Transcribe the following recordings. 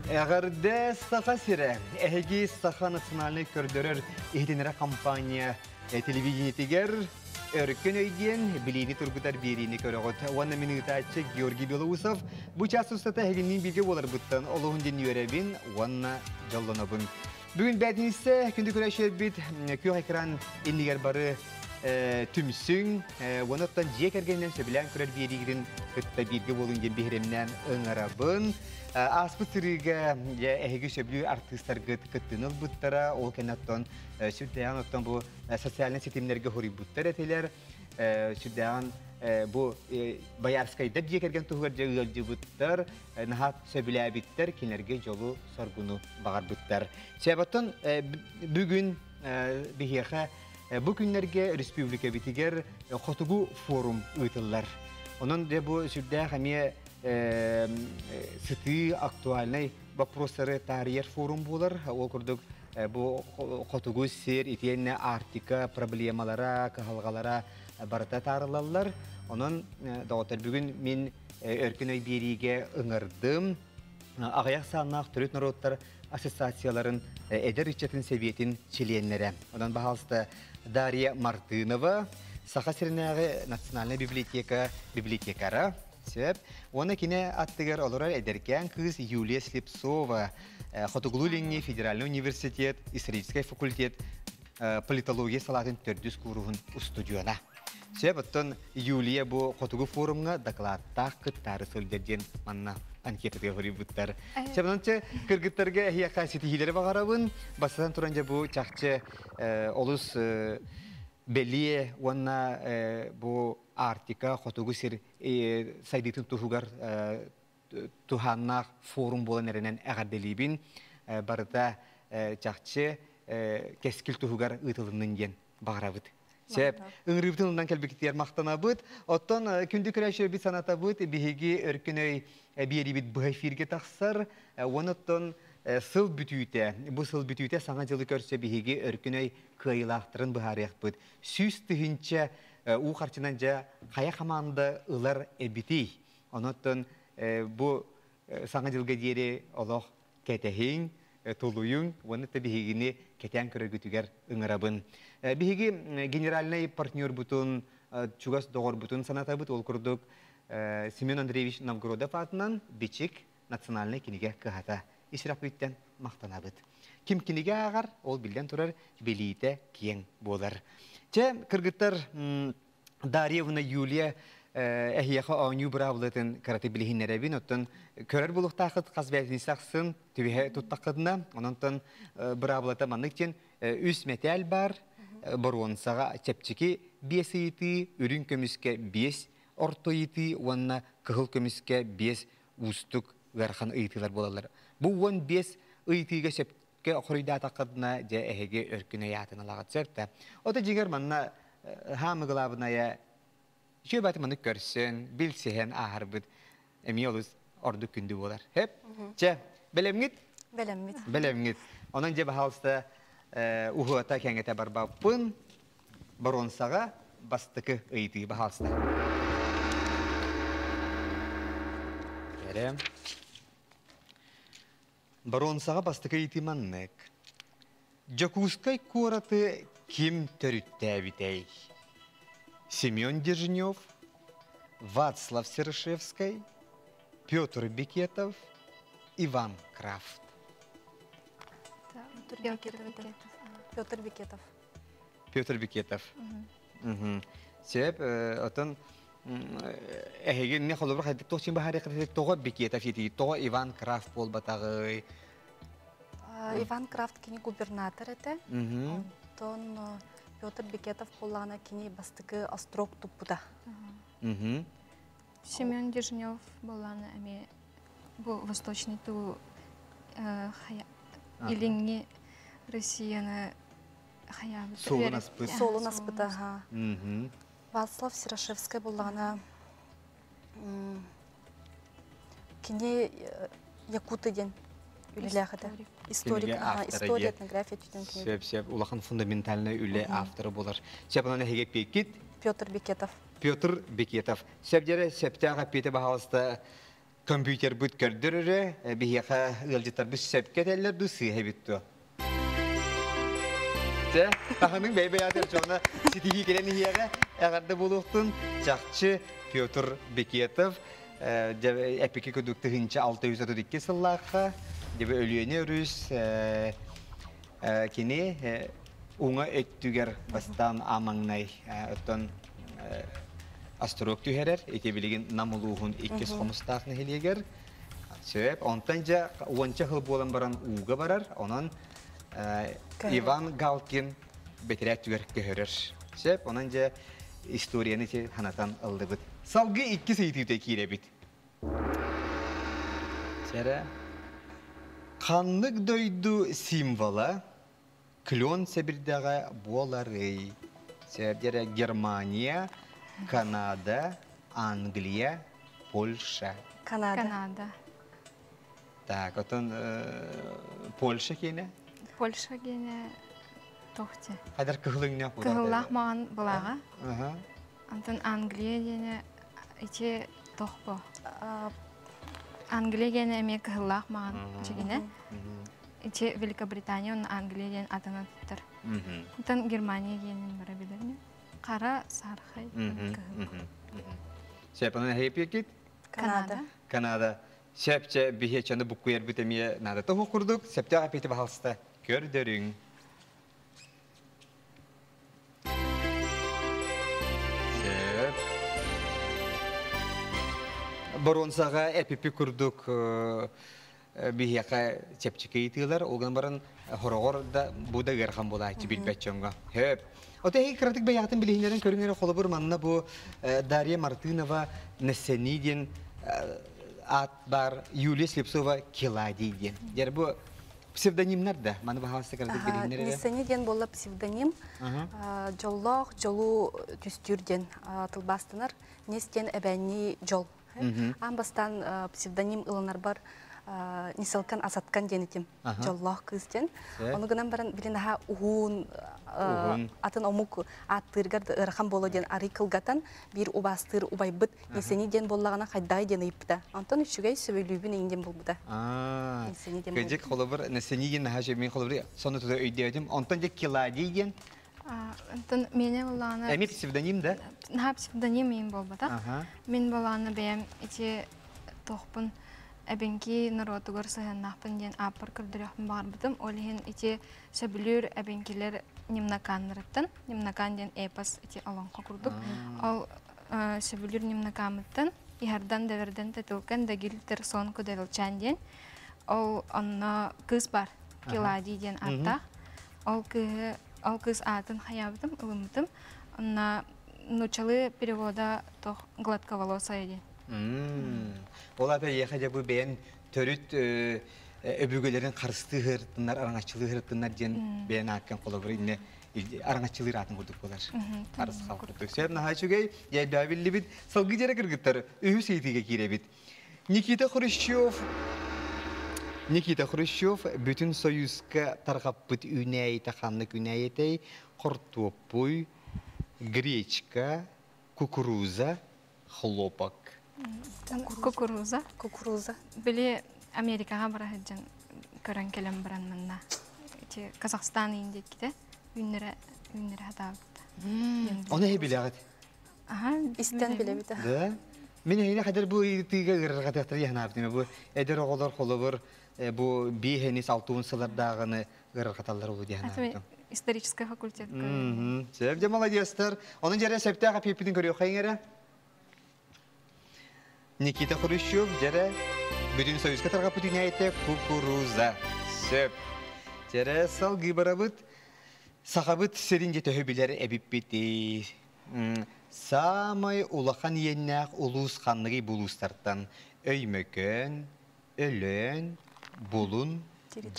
Эғарде саха сире, эһиги саха национальный көрдөрөр иһитинере компания телевидениетигер өркөн өйден билини тургутар берини көрөгөт. Уанна минутачы Георгий Белоусов бу час устата эһигинин билге болар буттан олугун деньөребин уанна жоллонобун. Бүгүн бәдинсе күндү көрөшөр бит күйө экран иннигер бары түмсүң уанаттан жекергенден сөбүлән көрөр беригидин кытта билге болун ден бихремнен ыңарабын. Аспытырыга эһиги сөбүлүү артисттар кыттыныл буттара ол кенаттан сүддән оттан бу социаль сетимлерге хори буттар этелер сүддән бу Боярскайда жекерген тугар жыгылжы буттар нахат сөбүлә биттер кинерге жолу соргуну багар буттар. Себаттан бүгүн бихеха бу күннәргә республика битигер хотугу форум ыйтыллар. Онун да бу сүддә хәмия сыты актуальный вопросы тарих форум булар. Ол күрдік бұл хотугу сер итенне Арктика проблемалара, кахалгалара барыта тарылалар. Онын дауытар бүгін мен өркін ой бериге ыңырдым. Ағаяқ санақ түрет народтар ассоциацияларын әдер үтчетін сәбиетін членлері. Онын бағалысты Дарья Мартынова, Саха Сернағы национальный библиотекара. Оны кине аттыгар олорар эдеркен кыз Юлия Слепцова, Хотуглулинни Федеральный университет, исторический факультет, политология салатын төрдүс курухун устудиона. Себаттан Юлия бу Хотугу форумга докладтах кыттары сөлдерден манна анкетаға хори буттар. Себананча кыргыттарга хия кайсети хилери багарабын, басадан туранжа бу чакчы олус белие уанна бу Арктика хотугу сир сайдытын тухугар туханнах форум болан эренен әғарделибин барыта чакчы кескил тухугар ытылынын ген бағарабыт. Сеп, ыңрыбытынынан кәлбекеттер мақтанабыт, оттан күнді күрәші бит санатабыт, бігеге өркінөй берибит бұхайфирге тақсар, оныттан сыл бүтүйте, бұл сыл бүтүйте саңа жылы көрсе бігеге өркінөй кыйлақтырын бұхарияқ бұд. Сүз түхінче у қарчынан жа қая қаманды ұлар әбітей. Оныттан бұл саңа жылға дері олық кәтәхең, толуюң, оныты бігегіне кәтән көрігітігер ұңырабын. Бігеге генеральный партнер бұтын, чугас доғыр бұтын саната бұт, ол күрдік Семен Андреевич Новгородов атынан Бичик национальный кинеге кығата. Исрап үйттен мақтана бұт. Ким кинеге ағар, ол білден тұрар белейті кең болар. Че, кыргыттар Дарьевна Юлия әхияқа ауыню бұравылытын караты білігіннеребін, оттын көрер бұлықтақыт қазбәтіні сақсын түбіге тұттақыдына, онынтын бұравылыты маннықтен үс метал бар, бұруынсаға чепчеки бес үйті, үрін көміске бес орто үйті, онына кығыл көміске бес ұстық ғарқан үйтілер болалар. Бұл он бес үйтіге сепке құрыйда тақыдына жа әхеге өркіне ятын алағат сөрті. Ота жегер манна хамы ғылабына я жөй бәті мұны көрсін, білсеген ағыр бұд, әмей олыз орды күнді болар. Хеп? Че, білемгіт? Білемгіт. Білемгіт. Onun cebe halsta uhuata kengete barbapın baronsaga bastıkı ıydı bahalsta. Kerem. Baronsaga bastıkı ıydı mannek. Jakuskay kuratı kim törütte bitey? Семен Дежнев, Вацлав Серышевский, Петр Бекетов, Иван Крафт. Петр Бекетов. Петр Бекетов. Себеп, отын әйген не қолы бір қайдық тоқсын бағар еқірді тоға Бекетов еді, тоға Иван Крафт бол батағы. Иван Крафт кені губернатор еді. Тон Петр Бекетов болғана кені бастығы острог тұппыда. Семен Дежнев болғана әме бұл восточный ту иліңе Россияны хаябы. Солын аспыта. Вацлав Серышевский болғана кені Якуты ден үлеләғіді. История, этнография түйден кені. Сеп, улақан фундаментальный үле авторы болар. Сеп, онан әхеге пекет? Петр Бекетов. Петр Бекетов. Сеп, жері, септіға петі бағалысты компьютер бүт көрдөрөрө, бияка ылжытар бүс сепкетелер ду сыйы битту. Те, таханың бәйбәятыр жоны ситиги келени хияга, ағарды болуқтын жақчы Петр Бекетов, әпеке көдікті ғынча 632 сыллаққа, дебі өліені өріс, кені оңа өттігер бастан амаңнай, өттен астрок түйерер, еке білеген намылуғын 2 қомыстақны хелегер. Сөйіп, онтан жа 10 жыл болан баран уға барар, онан Иван Галкин бетерек түгер көхөрөр. Сөйіп, онан жа историяны ханатан алды бұд. Салғы 2 сейтіуте кейре бит. Сәрі, қанлық дойду символа клен сәбірдіға болары. Сәрдері Германия, Канада, Англия, Польша. Канада. Так, отын Польша кейіне? Польша гене тоқте. Қадар кығылыңна бұлар? Кығылақ маған бұлаға. Ага. Антон Англия гене ите тоқпо. Англия гене эме кығылақ маған жегене. Ите Великобритания, он Англия гене атына тұттыр. Антон Германия гене бара білеріне. Қара сарқай кығылақ. Сәпінің әйіп екет? Канада. Канада. Сәпче бихечені бұққойер бүтемие нады тұғы құрдық. Сәпте әпеті бағалысты. Көрдерің. Сәп. Баронсаға әпепі күрдік бихеқа сәпчеке етілер. Оған барын хорағыр да бұда ғырхан бола әйті білбәтчонға. Хөп. Ота әйі кіратық бәяқтың білігінерін көріңері қолы бір манна бұ Дарья Мартынова Несениден ат бар Юлия Слепцова Киладиден. Дер бұ псевдонимнар да, маны бағалысты кіратық білігінері? Несениден болы псевдоним. Жоллақ, жолу түстүрден тылбастынар. Нестен әбәнни жол. Амбастан псевдоним ылынар бар. Нисалкан асаткан денетим. Жоллақ кызден. Оны гынан баран білін аға уғын атын омук аттыргар ырхан болу ден ары кылгатан бир убастыр убайбыт несени ден боллагана хайдай ден ыйыпта. Антон үшігей сөйлүүбін еңден болбыда. Көжек қолы бір несени ден наға жемейін қолы бір соны тұда өйдеудім. Антон дек Килади ден? Антон мене болағына... Әме псевдоним да? Наға псевдоним ең болбыда. Мен болағына бәйім ете тоқпын әбенки народугар сыһыннахпын ден аппар көрдіріқпін бағар бұтым. Олеген ете сөбілер әбенкелер немнаканырыттын. Немнакан ден эпос ете аланға күрдік. Ол сөбілер немнакамыттын. Иһардан дәверден тәтілкен дәгілтір сон көдәвілчан ден. Ол онна кыз бар. Килади ден аттақ. Ол кыз атын хаябытым, ылымытым. Онна нучалы перевода тоқ гладковолосая ден. Олады еқа жабы бәйін төріт өбігілерін қарысты ғырттынар, араңатчылы ғырттынар ден бәйін аққан қолы бір ине араңатчылы атын көрдік болар. Қарыс қалқырдық. Сөйіп наға жүгей, ейді әбілі біт, салғы жері кіргіттар, үйі сейтіге кере біт. Никита Хрущев бүтін союзға тарғап бұт үнәй тақанлық үнәйетей, құртуаппой, гречка, кукуруза, хлопок. Кукуруза. Біле Америкаға бара хаджан көрін келем баран манна. Казахстан үйінде кете, үйінері хатабықты. Оны әй біле ағады? Истен біле біті. Да? Мен әйіне қадар бұл үйдігі ғырға тәқтір яғын абдыме. Бұл әдір оғылар қолы бір, бұл бейхенес 6-ын сылардағыны ғырға қаталар олу дейін абдым. Исторический факультет. Сөйіпте молодестер. Оның жәрі сөйіпті аға пеппетін көрі қайын Никита Хрущев жәрі бүтін союзға тарғап бүтін әйті кукуруза. Сөп. Жәрі салғы барабыт, сақабыт сәрін жеті өбілері әбіп беті. Самай улақан еннәқ улус қанлығы бұлыстартан өймөкөн, өлөн, бұлын,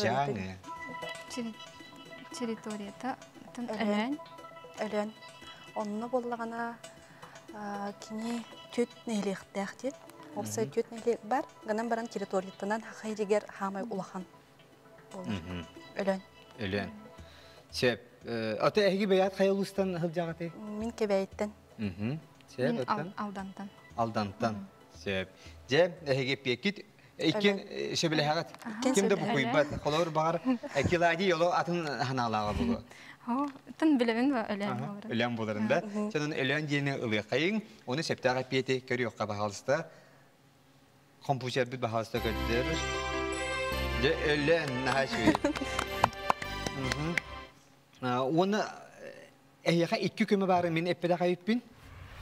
жаңы. Территорията өлөн. Өлөн. Онына болағана кені төт нәйліқтәқ дед. Олса төт нәйлік бар, ғанан баран территориятынан хақайрегер хамай улақан болар. Өлөн. Өлөн. Сөп. Аты әйгі бәйат қай ұлыстан ғыл жағаты? Мен кебәйттен. Мен алдантан. Алдантан. Sep. Je, hege pekit. İkin şöyle hayat. Kimde bu kuybat? Kolor bağır. Kiladi yolu atın hanalağa bulu. Tın bilemin ve ölen olur. Ölen bularında. Senin ölen diyene ılıyor kayın. Onu septağa piyete görüyor kabahalsta. Komputer bir bahalsta götürür. Je ölen nahaşvi. Onu ehya iki köme var min epede kayıpın.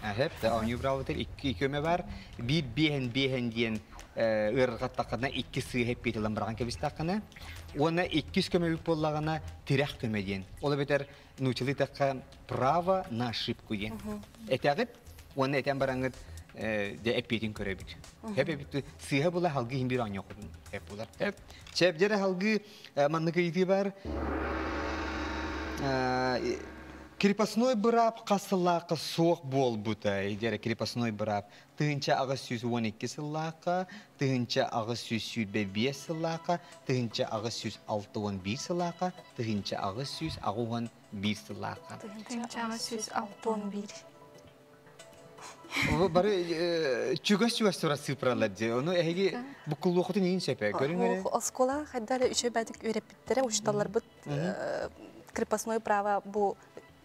Hep de on yubravutel iki köme var. Bir bihen diyen ırgattakana iki sığ hep bitilen bırakan kebistakana. Ona iki köme büyük bollağına tirek köme diyen. Ola beter nuçili takka prava na ошибку diyen. Etagıp ona eten barangıt de epitin körebik. Hep epitin sığ bula halgı himbir an yok. Hep bular. Hep çepcere halgı manlıkı itibar. Крепостной браб касыллақа соқ бол бұтай. Дері крепостной браб. Тыгынча ағы сүз 12 сыллақа, тыгынча ағы сүз 5 сыллақа, тыгынча ағы сүз 6-11 сыллақа, тыгынча ағы сүз 11 сыллақа. Тыгынча ағы сүз 6-11. Бары чугас тұра сыпыралады. Оны әйге бұқылы оқыты нейін сөпе? Көрің өрі? Оскола қайдары үші бәдік өреп біттірі, ұшталар бұд крепостной право бұ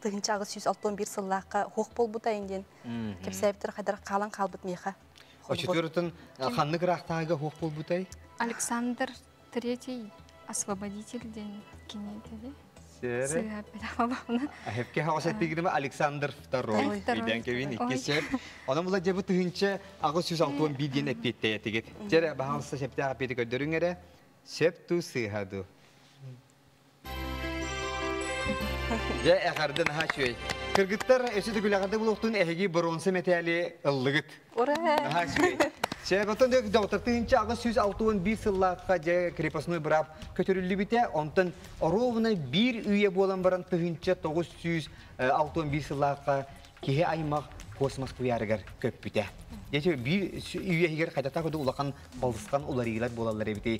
тыгынча ағы сүз 6-11 сыллаққа хоқ бол бұта енден. Кепсәйіптір қайдар қалан қалбыт меха. Очетөрітін қанны қырақтағы хоқ бол бұтай? Александр III освободительден кенетеді. Сәрі? Әпке хағасат бегірімі Александр II. Еден кевин икі сәп. Оның бұла жабы тыгынча ағы сүз 6-11 ден әппетті әтігет. Жәрі бағалыста сәпті әппеті көдірің әрі. Сәп ту сыйхаду. Я әғарды наға шөй. Кыргыттар өсіді күләғарды бұлықтың әйгі бронсы мәтәлі ұллығыт. Ура! Наға шөй. Шәбәтін дөк доғытыртығынша ағы сөз 6-11 сыллаққа жа крепостной бұрап көтірілі біте, онтын оровына бір үйе болан баран тұғынша 911 сыллаққа кеге аймақ космос құярығар көп біте. Ете бір үйе егер қайдата көді ұлақан балдысқан оларығылар болалар әбіте.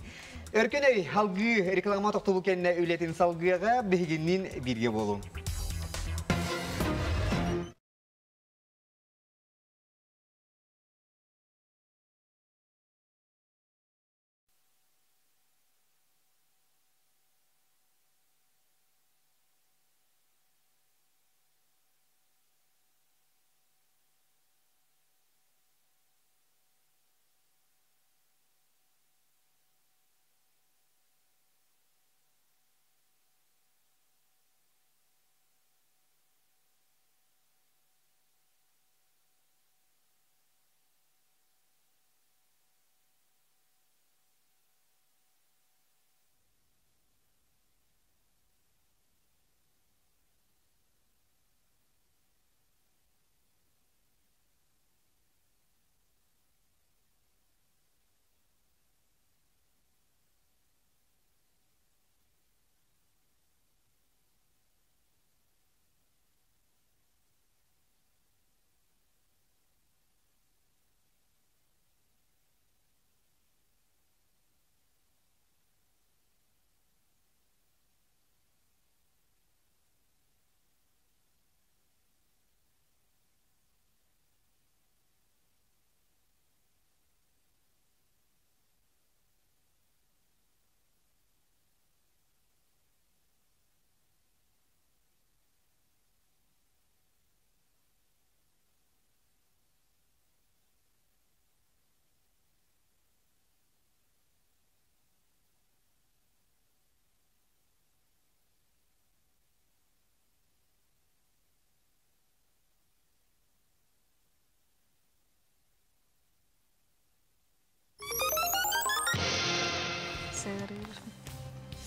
Өркен әй, халғы реклама тоқтылы кәніне өлетін салғыға бігіннен бірге болуң.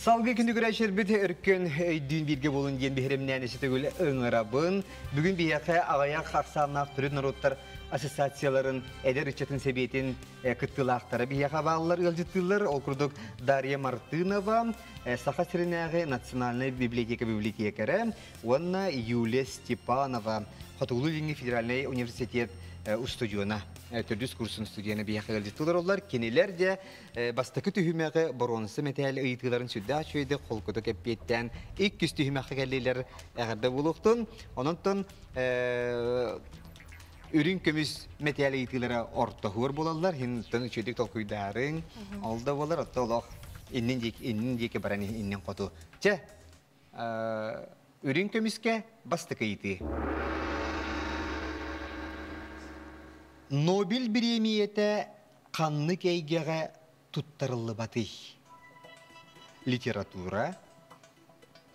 Salgı күнді күрәшер біті үркен үйдін бірге болын ден бігіремнен әсеті көлі өңірабын. Бүгін бияқы ағаяқ ақсанақ түрін народтар ассоциацияларын әдер үтчетін себетін күттілақтары бияқа бағылар үлжіттілер. Ол күрдік Дарья Мартынова, Саха Сиренәғі Национальный библиотекары, онна Юлия Степанова, Қатулы Линги Федеральный университет студиона. Түрдіс курсын студияны бияқы үлжіттілер олар. Кенелер де бастықы түхімеғі бронсы мәтәлі ұйытыларын сүдді ашойды қолқыды кәппеттен 200 түхімеғі кәлейлер әғірді болуқтын. Онынтын Ürün kömüs metaliyetileri orta hur bulallar. Hinten çedik tokuydarın. Alda bolar hatta olaq. İnnin deki barani innen kotu. Çe. Ürün kömüske bastık eyti. Nobel birimiyete kanlı keygege tuttarılı batı. Literatura,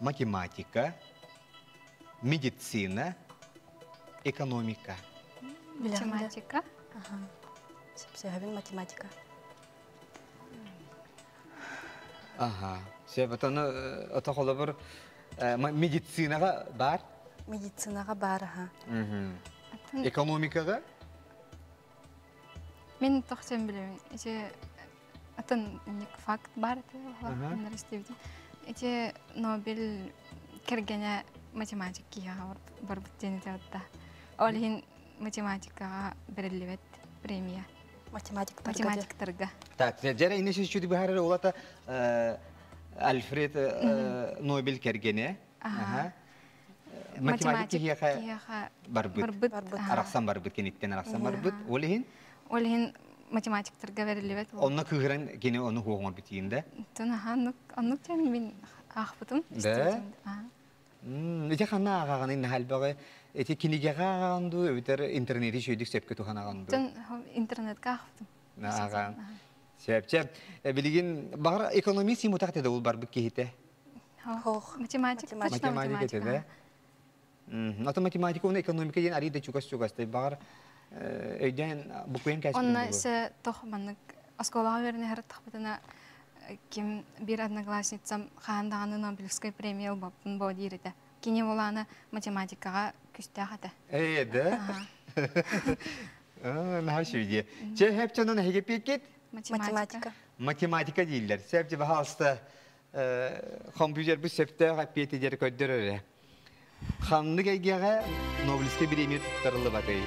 matematika, medicina, ekonomika. Математика. Sebebin matematika. Aha. Sebetonu otak olabilir. Medicinaga var. Meditsinaga бар, ha. Ekonomikaga? Мен тоқсан білемін. Ите атын факт бар университетте. Ите Нобель кергене математикаға бар бүттені тәуітті. Ол хин математикаға берілівет премия. Математиктарға. Так, жара инесе чуди бахара олата Альфред Нобель кергене. Математикаға барбыт. Арақсан барбыт кенеттен арақсан барбыт. Ол хин? Ол хин математиктарға берілівет. Онна кыгыран кене оны хуғыңар бітейінде? Оннық жән мен ақпытым. Да? Ете қана ағағаны инна халбағы, ете кенегеға ағағанды, өтер интернеті шөйдік сепке туған ағанды? Жан интернетке ақпытым. Ағаған. Сеп. Білген, бағыр экономист емутақ деді ол бар бүк кейті? Математика. Математика деді? Ата математика оны экономика ден арейді чугас-чугасты. Бағыр өйден бұқуен кәсіпін Онна сі тоқманық осколаға веріне әрі тақпытына кем бір одноклассницам қағандағаны Нобелевская премия ұлбапын бұл дейірді. Кене оланы математикаға күсті ағады. Да? Наға шүйде. Че хепчанын әйге пекет? Математика. Математика дейілер. Сәпчі баға алысты компьютер бұл сәпті ғаппеті дер көддір өрі. Қанлық әйгеға Нобелевская премия тұттарылы батый.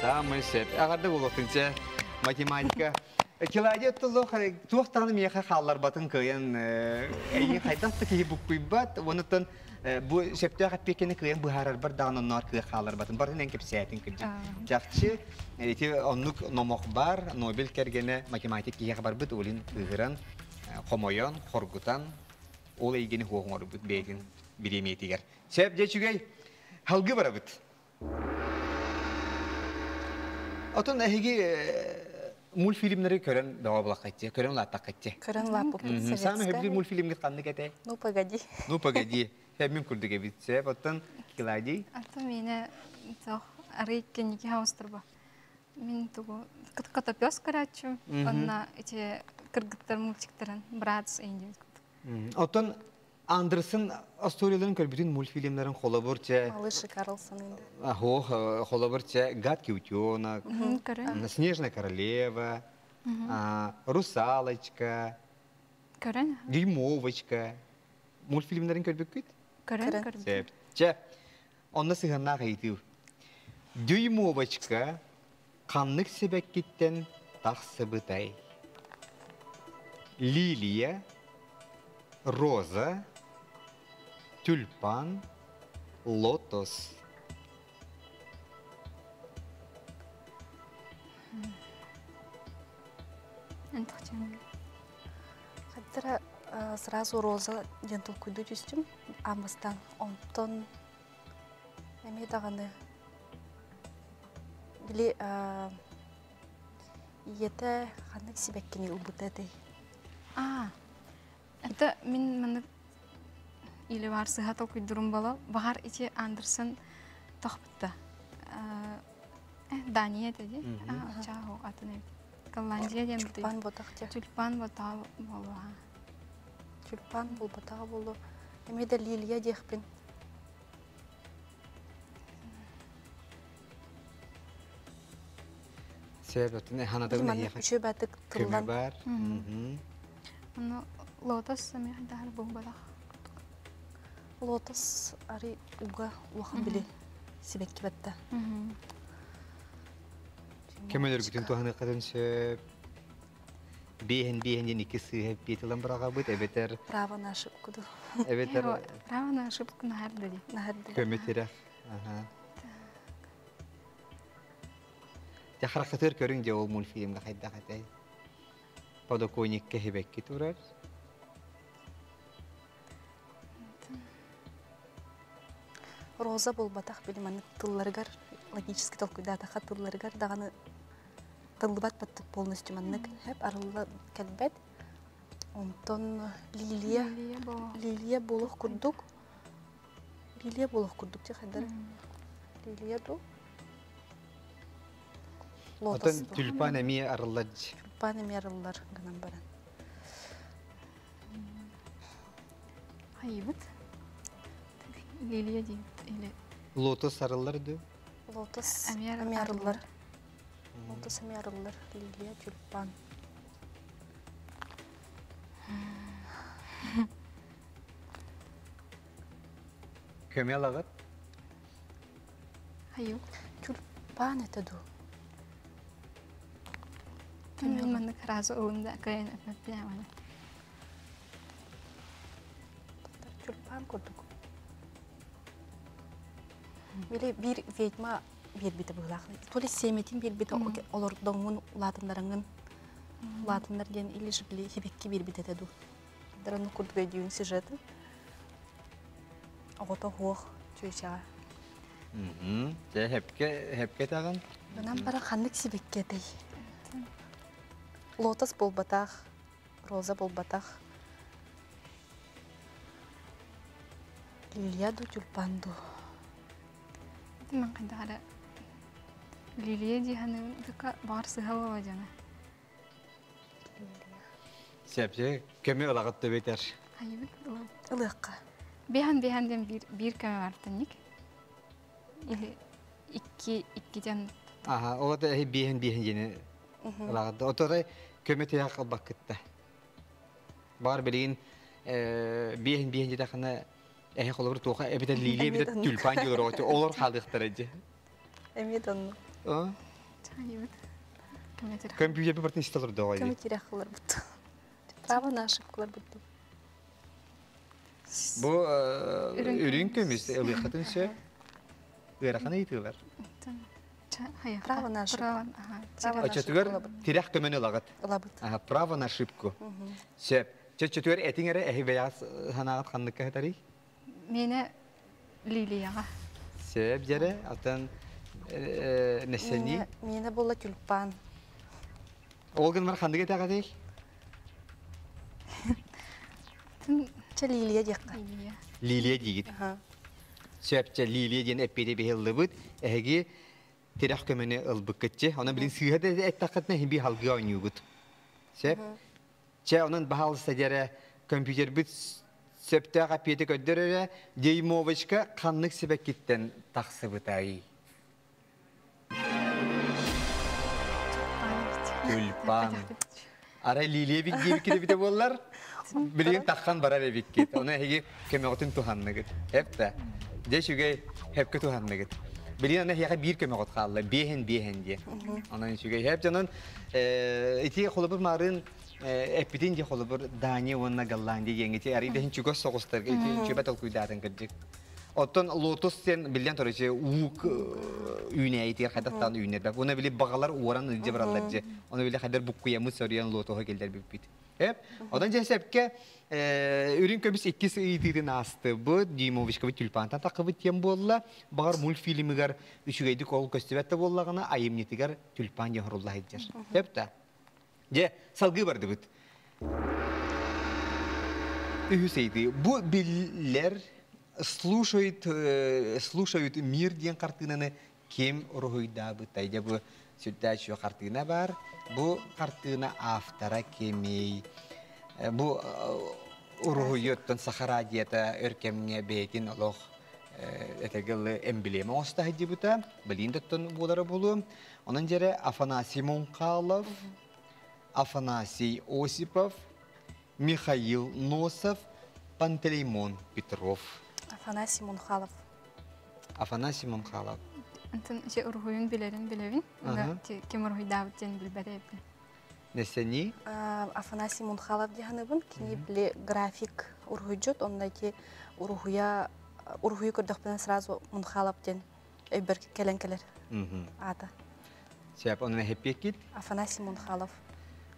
Самый сәп. Ағарды болуқтынша математика. Килайдет тұлық, туақтағаны меға қалар батын көйен әйін қайдақты кейі бұққой бат, онытын бұл сәпті қаппекені көйен бұхарар бар дағынынар көй қалар батын. Бардың ән кеп сәтін көйді. Жақшы, онлық номық бар, Нобель кәргені математик кейі бар бұд, олын ұғыран, қомойон, қорғытан, ол әйгені хоғыңар бұд бәйгін біреметігер. Сәп, жечігей, халғы бара бұд. Отын әйге мультфильмleri көрен дава булак кайтты, көрен латтак кайтты. Көрен лапып. Саны хөбли мультфильмге канды кете? Ну погоди. Ну погоди. Хәмин күрдеге битсе, баттан килади. Ата мене тох арыккеники хаустырба. Мен тугу котопёс карачу, онна эти кыргыттар мультиктерин братс энди. Отон Андерсон историяларын көрбүтүн мультфильмлерин холобурча. Малыш Карлсон инде. Холобурча Гадкий утёнок, Снежная королева, Русалочка, Дюймовочка. Мультфильмлерин көрбүт? Көрөн. Че, онна сыганна кайтып. Дюймовочка канлык себеккиттен таксы бытай. Лилия, Роза, Тюльпан, Лотос. Хаттара сразу Роза дентал куйду түстім. Амастан онтон эме даганы. Били ете ханнык сибеккени убутады. Это мен маны или бар сыхат окуйдурум бала, багар ичи Андерсон тохпытта. Дания dedi. Чао атыны. Голландия дем. Тюльпан ботакча. Тюльпан бота болу. Тюльпан бул ботага болу. Эме да лилия дехпин. Себетне ханада не үчө бәтик тылдан. бар. Ну лотос сами дар бу бала. Лотос ари уга уахан биле сибекки бетте. Кемелер бүтүн туханы кадын сөп. Бейен ден икisi hep бетилен барага бит, эбетер. Право на ошибку. Эбетер. Право на ошибку нахарды. Көметерек. Яхрахтыр көрүң же ол мультфильмге хайда хатай. Подоконникке хебекке турар. Роза болбатах билиман тылларгар логически толкуйдатаха тылларгар даганы тылбат бат полностью маннык хеп арылла келбет. Онтон Лилия болох курдук. Лилия болох курдук те хадар. Лилия ду. Лотос. Отон тюльпан эми арылладж. Тюльпан эми арыллар гынан баран. Хайбыт. Лилия дейт или Лотос арыллар ду. Лотос Эми эми арыллар. арыллар. Лотос эми арыллар. Лилия тюльпан. Көмел агат. Хайю. Тюльпан это ду. Мен маннык разы улымда кайын әппәппәмәне. Тюльпан курдук. Били бир ведьма бир бите булахны. Толи семетин бир бите олор доңун латындарыңын. Латындар ген или же били хебекки бир бите ду. Дараны курдук дүйүн сюжеты. Ото хох чөйчага. Же хепке тагын. Менен бара ханнык сибекке дей. Лотос болбатах, роза болбатах. Лилия ду тюльпан ду. Мен кайдара Лилия диханы дыка барсы хава вajana. Сепже көмел алагат төбетер. Хайбыт. Ылыкка. Бехан дем bir köme var tanık. Или ikkiden Aha, o da bihen yine aлагат. Otoda kömete yakal bakıtta. Бар bilin bihen jede kana olur toqa ebede lili ebede tülpan diyor o. Olur haldıktırıcı. Эмет онну. O. haybıt. Kömetir. Компьютер bir partın istalar da var. Кем тирахлар бут. Право на ошибкалар бут. Bu ürün kömüs ılıkatın şey. Gırakana yitiyorlar. Hayır. Право на ошибку. Право на Açıtıyor ошибку. tirah kömeni lagat. Лабут. Aha, право на ошибку. Şey, çöçüyor etingere beyaz hanagat kanlık kahtari. Mene Liliyaga. Şey, bjere atan neseni. Мене бола тюльпан. Olgun var kandık etagadi. Че Лилия декка. Liliya. Liliye digit. Ага. Şepçe Liliye diyen epeyde bir hıllıbıt. Ehegi tirah kömeni ılbıkkıtçı. Ona bilin sığıda ettakatına hem bir halgı oynuyugut. Şep. Çe onun bahal sejere kompüter bit söpte kapiyeti köddürere Deymoviçka kanlık sebek gitten taksı bıtayı. Tülpan. Ara Liliye bir gibi bir de bollar. Bilin takkan bara ve bikket. Ona hegi kömeğotun tuhanlı git. Hep de. De şüge hep kötü tuhanlı git. Bilin ona hegi bir kömeğot kallı. Behen diye. Ona şüge hep canın iti kolubur marın epitin diye kolubur dani ona gallan diye yengeti. Arı da hin çugo soğustar. İti çöbet ol kuydatın gidecek. Oton lotus sen bilden toracı uuk üne iti hadattan üne bak. Ona bile bağlar uğran cebralarca. Ona bile kadar bukkuyamı soruyan lotoha gelder bir bit. Hep. Odan cesepke ürün köbüs ikkisi iyitirin astı. Bu Deymoviçka bir tülpantan takıbı tiyem bolla. Bağır multfilmigar üçügeydi kol köstübette bollağına ayım netigar tülpan yahrullah edeceğiz. Hep de. Ce salgı vardı bit. Ühüseydi. Bu biller слушают мир diyen kartınını kim ruhuyda bıtayca bu sütta şu kartına var. Bu kartına aftara kemi bu ruhuyuttan sahara diyeta örkemne beytin oloq etegil emblemi osta hedi buta bilindetton bulara bulum. Onun jere Afanasiy Monkalov, Afanasiy Osipov, Mikhail Nosov, Panteleimon Petrov. Афанасий Мунхалов. Afanasiy Monkalov. Антон şey urhuyun bilevin. Ona kim urhuy davet jen bilbede. Neseni? Афанасий Мунхалов дегенебин кини биле график ургуйжут, ондaki ургуя көрдөкпенен сразу Мунхалов ден өйбер келенкелер. Ата. Сеп, onun hep bekit. Афанасий Мунхалов.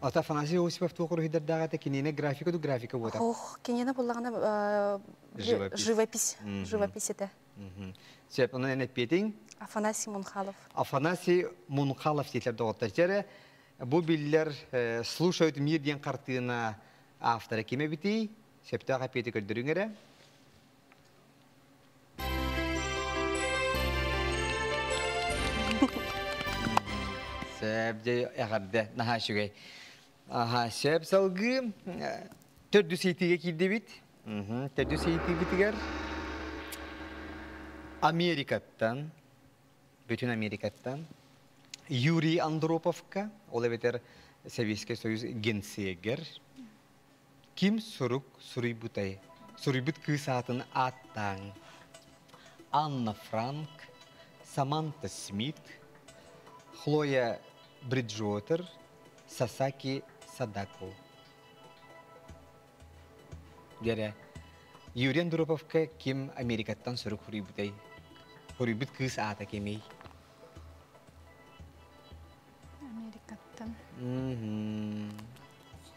Ата Афанасий Осипов туğur hidder dağıta kinine grafika du grafika boda. Ох, кенені болағына Живопись. живопись это. Сеп, onun hep betin. Афанасий Мунхалов. Афанасий Мунхалов сетлер doğutta jere. Bu biller слушают мир diyen kartığına автора kime biti? Septe kapeti gördürüngere. Sep de yakardı. Naha şüge. Aha sep salgı. Tördü seytiye kildi bit. Tördü seytiye bitiger. Amerika'dan. Bütün Amerika'dan. Yuri Andropovka. Ola beter Sovyetский Союз gensiyeger. Kim suributay. Suribut kısatın attan. Anna Frank. Samantha Smith. Хлоя Бриджуотер, Сасаки Садако. Дере, Юрий Андроповка ким Америкаттан сөрүк хурибутай. Хурибут кыз ата кемей. Америкаттан.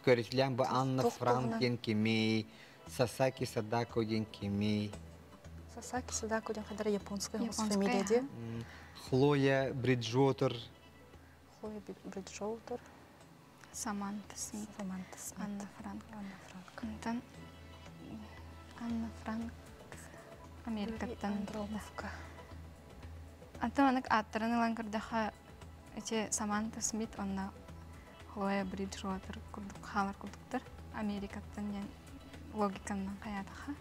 Көрөтүлән бу Анна Франк ген кемей, Сасаки Садако ген кемей. Сасаки Садако ден кадар японская фамилия де. Хлоя Бриджуотер. Хлоя Бриджуотер. Саманта Смит. Саманта Смит. Анна Франк. Анна Франк. Антан Анна Франк. Америкаттан. Андроповка. Антан анык аттарын алан кырдаха эче Саманта Смит, онна Хлоя Бриджуотер курдук халар курдуктар. Америкаттан ден логикандан каятаха.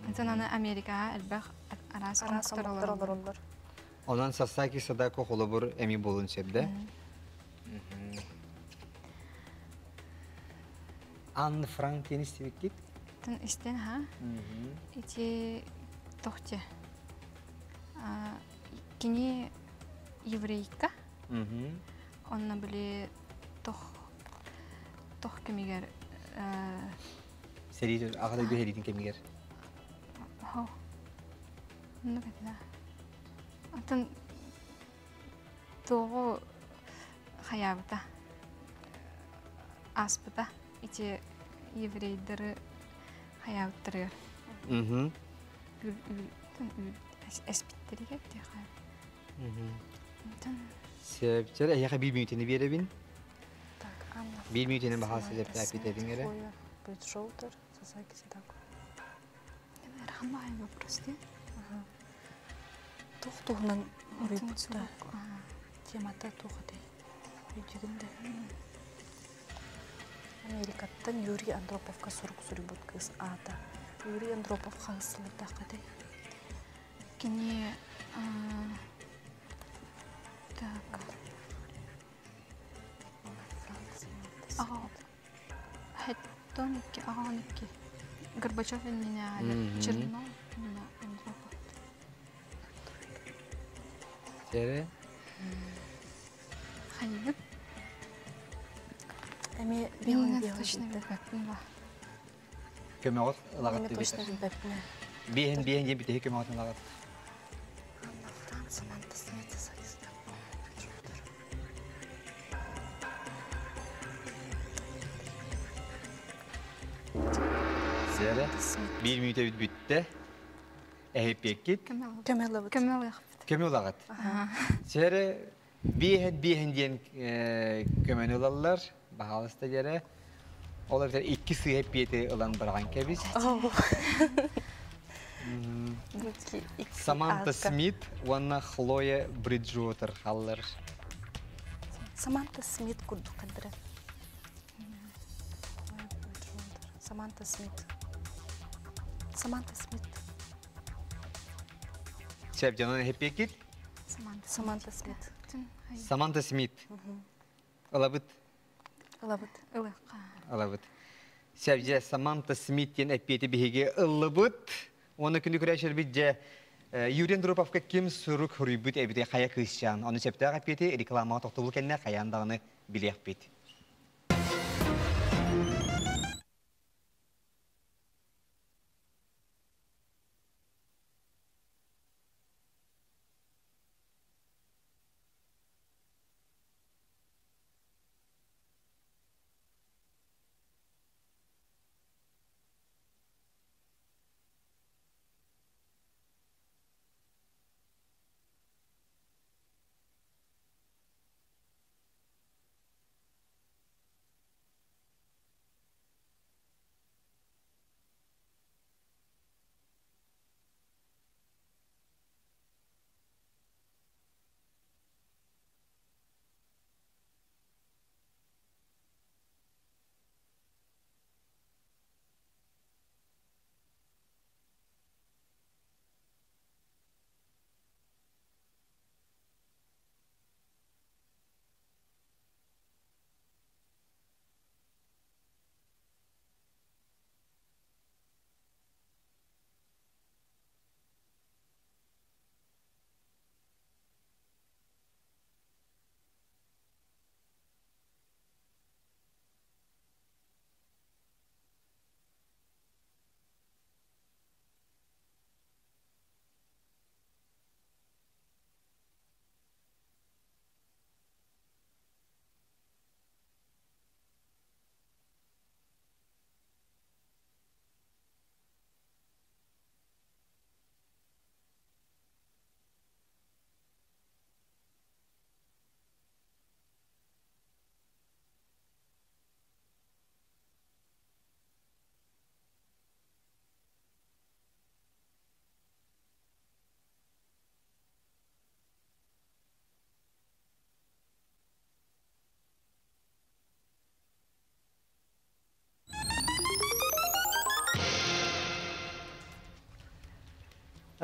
Антан аны Америкага элбах арас олар. Ondan Sasaki Sadako holobur emi bolun sebde. Anne Frank yeni istivik Тан истен ha. Ити тохте. Кини еврейка. Онна били тох кемигер. Seriydir. Ağda bir heritin kemiger. Ho. Ne kadar? Atan doğu hayabıta. Aspıta. İçi еврейдері hayabıttırıyor. Espitteri geldi hayab. Sebepçer ayağa bir minutini verebin. Так, Анна. Bir minutinin bahası sebepte apit edin gere. Бриджуотер, Сасаки Садако. Рахмай вопрос, да? Тухтугнан урибутта. Темата тухатай. Үйдігінде. Америкаттан Юрий Андроповка сурк сурибут кыз ата. Юрий Андропов хаңсылырда қадай. Кені... Так... Хеттоники, Аганики. Горбачев меня Чернов, меня Андропов. Сері? Хайбыт. Эми Мен точно білбәппін ба. Көмеғыз ылағатты Эми точно бетер. билбеппин. Бейін де бітегі көмеғатын ылағат. Анна Франк, Саманта Смит, Сасаки Садако. Бриджуотер. Сері? Bir minute bütті. Ehip bekit. Көмелі Көмел яқпыт. Köme ılağat. Seri bihen diyen kömeni ılallar. Bahalısta gere. Ola biter iki sığ hep yeti ılan bırağın kebiz. Samantha Smith, Vanna Chloe Bridgewater hallar. Саманта Смит курду кадре. Саманта Смит. Саманта Смит. Şef canını hep bekit. Саманта Смит. Samantha Smith. Alabıt. Алабыт. Ылыққа. Alabıt. Şefce Samantha Smith diyen hep yeti bihege ıllıbıt. Onu kündü küreşer bitce Юрий Андроповка kim suruk hürübüt evde kaya kışcan. Onu şefte hep yeti reklama toktulu kendine kayandağını bilek bit.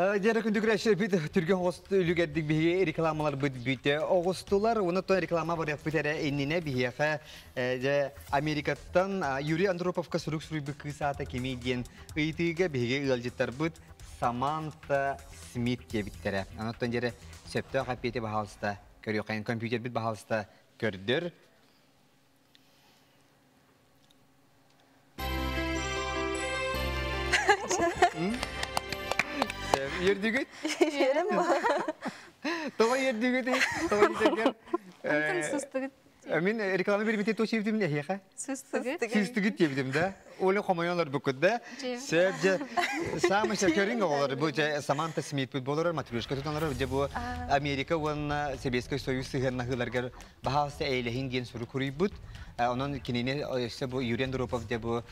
Jere күндүк рәшер бит түрген оғысты үлігердік бігі рекламалар бүт-бүті. Оғыстылар, оны то реклама бар яқпытәрі еніне бігі Америкаттан Юрий Андроповка сүрік-сүрік бүкі саата кемейден ұйтыға бігі ұлжеттар бұд Саманта Смит дебіттері. Анаттан жері сөпті қапеті бағалыста көрі қайын компьютер біт бағалыста көрдір. Yerdigit? Yerim mi? Toğa yerdigit. Toğa yerdigit. Süstügüt. Min reklamı bir bitti toşivdim ne ya? Süstügüt diyebilirim de. Öyle komayanlar bu kadar. Sebce sama şekerin oğulları bu Samantha Smith bu bolar matruşka tutanlar bu Amerika ve Sovyetski Soyuz sığınaklarga bahası eylehin gen soru kuruyut. Onun kinine işte bu Yuri Andropov de bu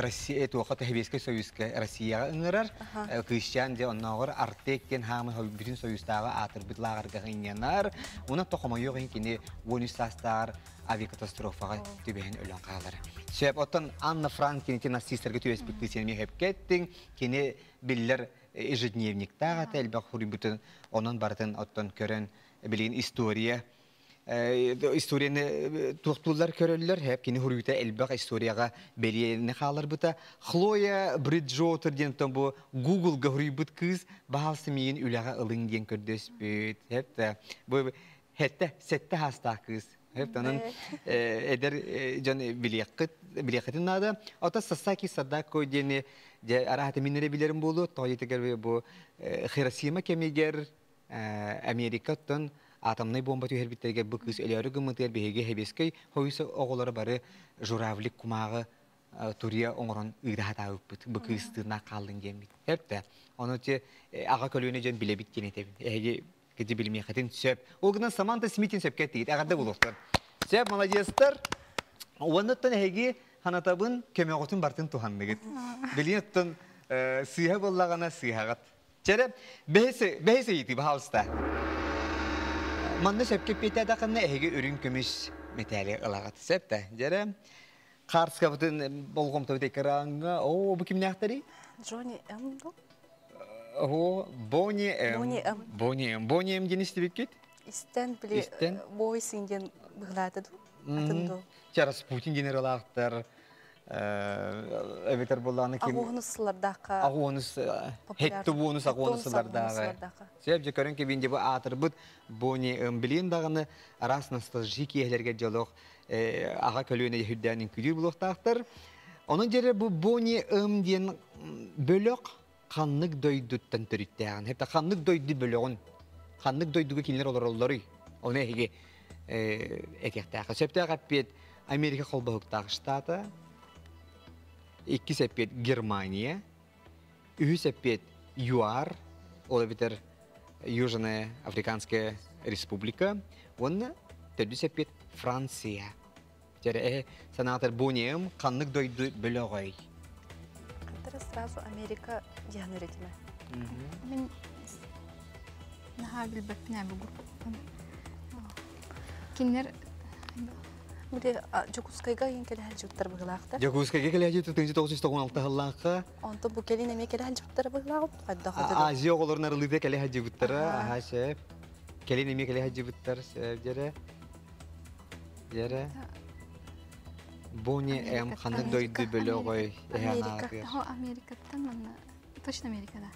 Rusya tuğat Sovyetski Soyuzka Rusya ınırar. Christian de onlar artık gen hamı bütün Soyuzdağı atır bitlagarga inyanar. Ona toxumayıyor kini Vonusastar aviakatastrofaga tübehen ölen qağları. Sebep otan Anna Frank kini nasistlerge tübespik kıseni hep kettin kini biller ежедневниктага телбак хурибутun onun barıtın otan kören bilin istoriya istoriyani tuğtullar köröller hep kini huribute elbak istoriyaga beliyeni qalar buta Chloe Bridgewater diyen bu Google huribut kız bahalsı miyin ülaga ılın diyen kördöspüt hep de bu hette sette hasta kız hep onun eder can biliyakıtın nada ota Sasaki Sadako diyeni arahatı minere bilirim bulu toyetiger ve bu Hiroşima kemiger Amerika'dan atomnay bomba tüher bitterge bu kız eliyarı gımıtır behege hebeskey hoysa oğulları barı juravlik kumağı Turiya oğuran ırahat ağıp bu kız tırnak kaldın gemit hep de onu ki ağa kölüğüne can bile bitkeni tebin ehege gidi bilmeye kadın söp o günden Samantha Smith'in söp kettiğit ağırda buluktur söp malajiyastır ondan ehege Hanatabın kömeğotun bartın tuhanlıgıt. Biliyatın sıyha bollağına sıyhagat. Çere behese yiti bahalsta. Manna sepke pete daqanna ehege ürün kömüş metali ılağat. Septe. Çere Karska butun bolgom tabi tekraranga. Oo bu kim ne aktari? Johnny M. bu? Oo Bonnie M. Bonnie M. Bonnie M deniz tibikit? İsten bile boy singen bıhladı. Çaras Putin general aktar. Eveter bollağına kim? Ağuğunuslardaka. Ağuğunus, hettu bonus ağuğunuslardaka. Sebze körün ki bence bu atır bud. Boni bilin dağını aras nostaljik yerlerge diyalog. Ağa kölüğüne yehüddenin külür buluq dağıtır. Onun jere bu Boni diyen bölük kanlık doyduttan törüttəğin. Hep de kanlık doydu bölüğün. Kanlık doyduğu kinler olur olları. Onu hege ekektağı. Sebze kapiyet Amerika kolbahıqtağı ştata. İki sepet Germaniya, üç sepet UAR, olabilir Южная Afrikanska Respublika, ve dördü sepet Fransa. Jadi senator Boniem kanlık doydu bölüğü. Antara sразу Amerika cihan üretimi. Ben naha bilbek ne bu grup. Kinler Bude Jokuskayga yin kele hal juttar bıglaqta. Jokuskayga kele hal juttar 1996 yılında. Onto bu kelin eme kele hal juttar bıglaqt. Qadda qadda. Aziya oğulların arılıydı kele hal juttar. Aha şef. Kelin eme kele hal juttar şef jere. Jere. Boni em kanlık doydu bölüğü. Amerika'dan mı? Точно Amerika'da.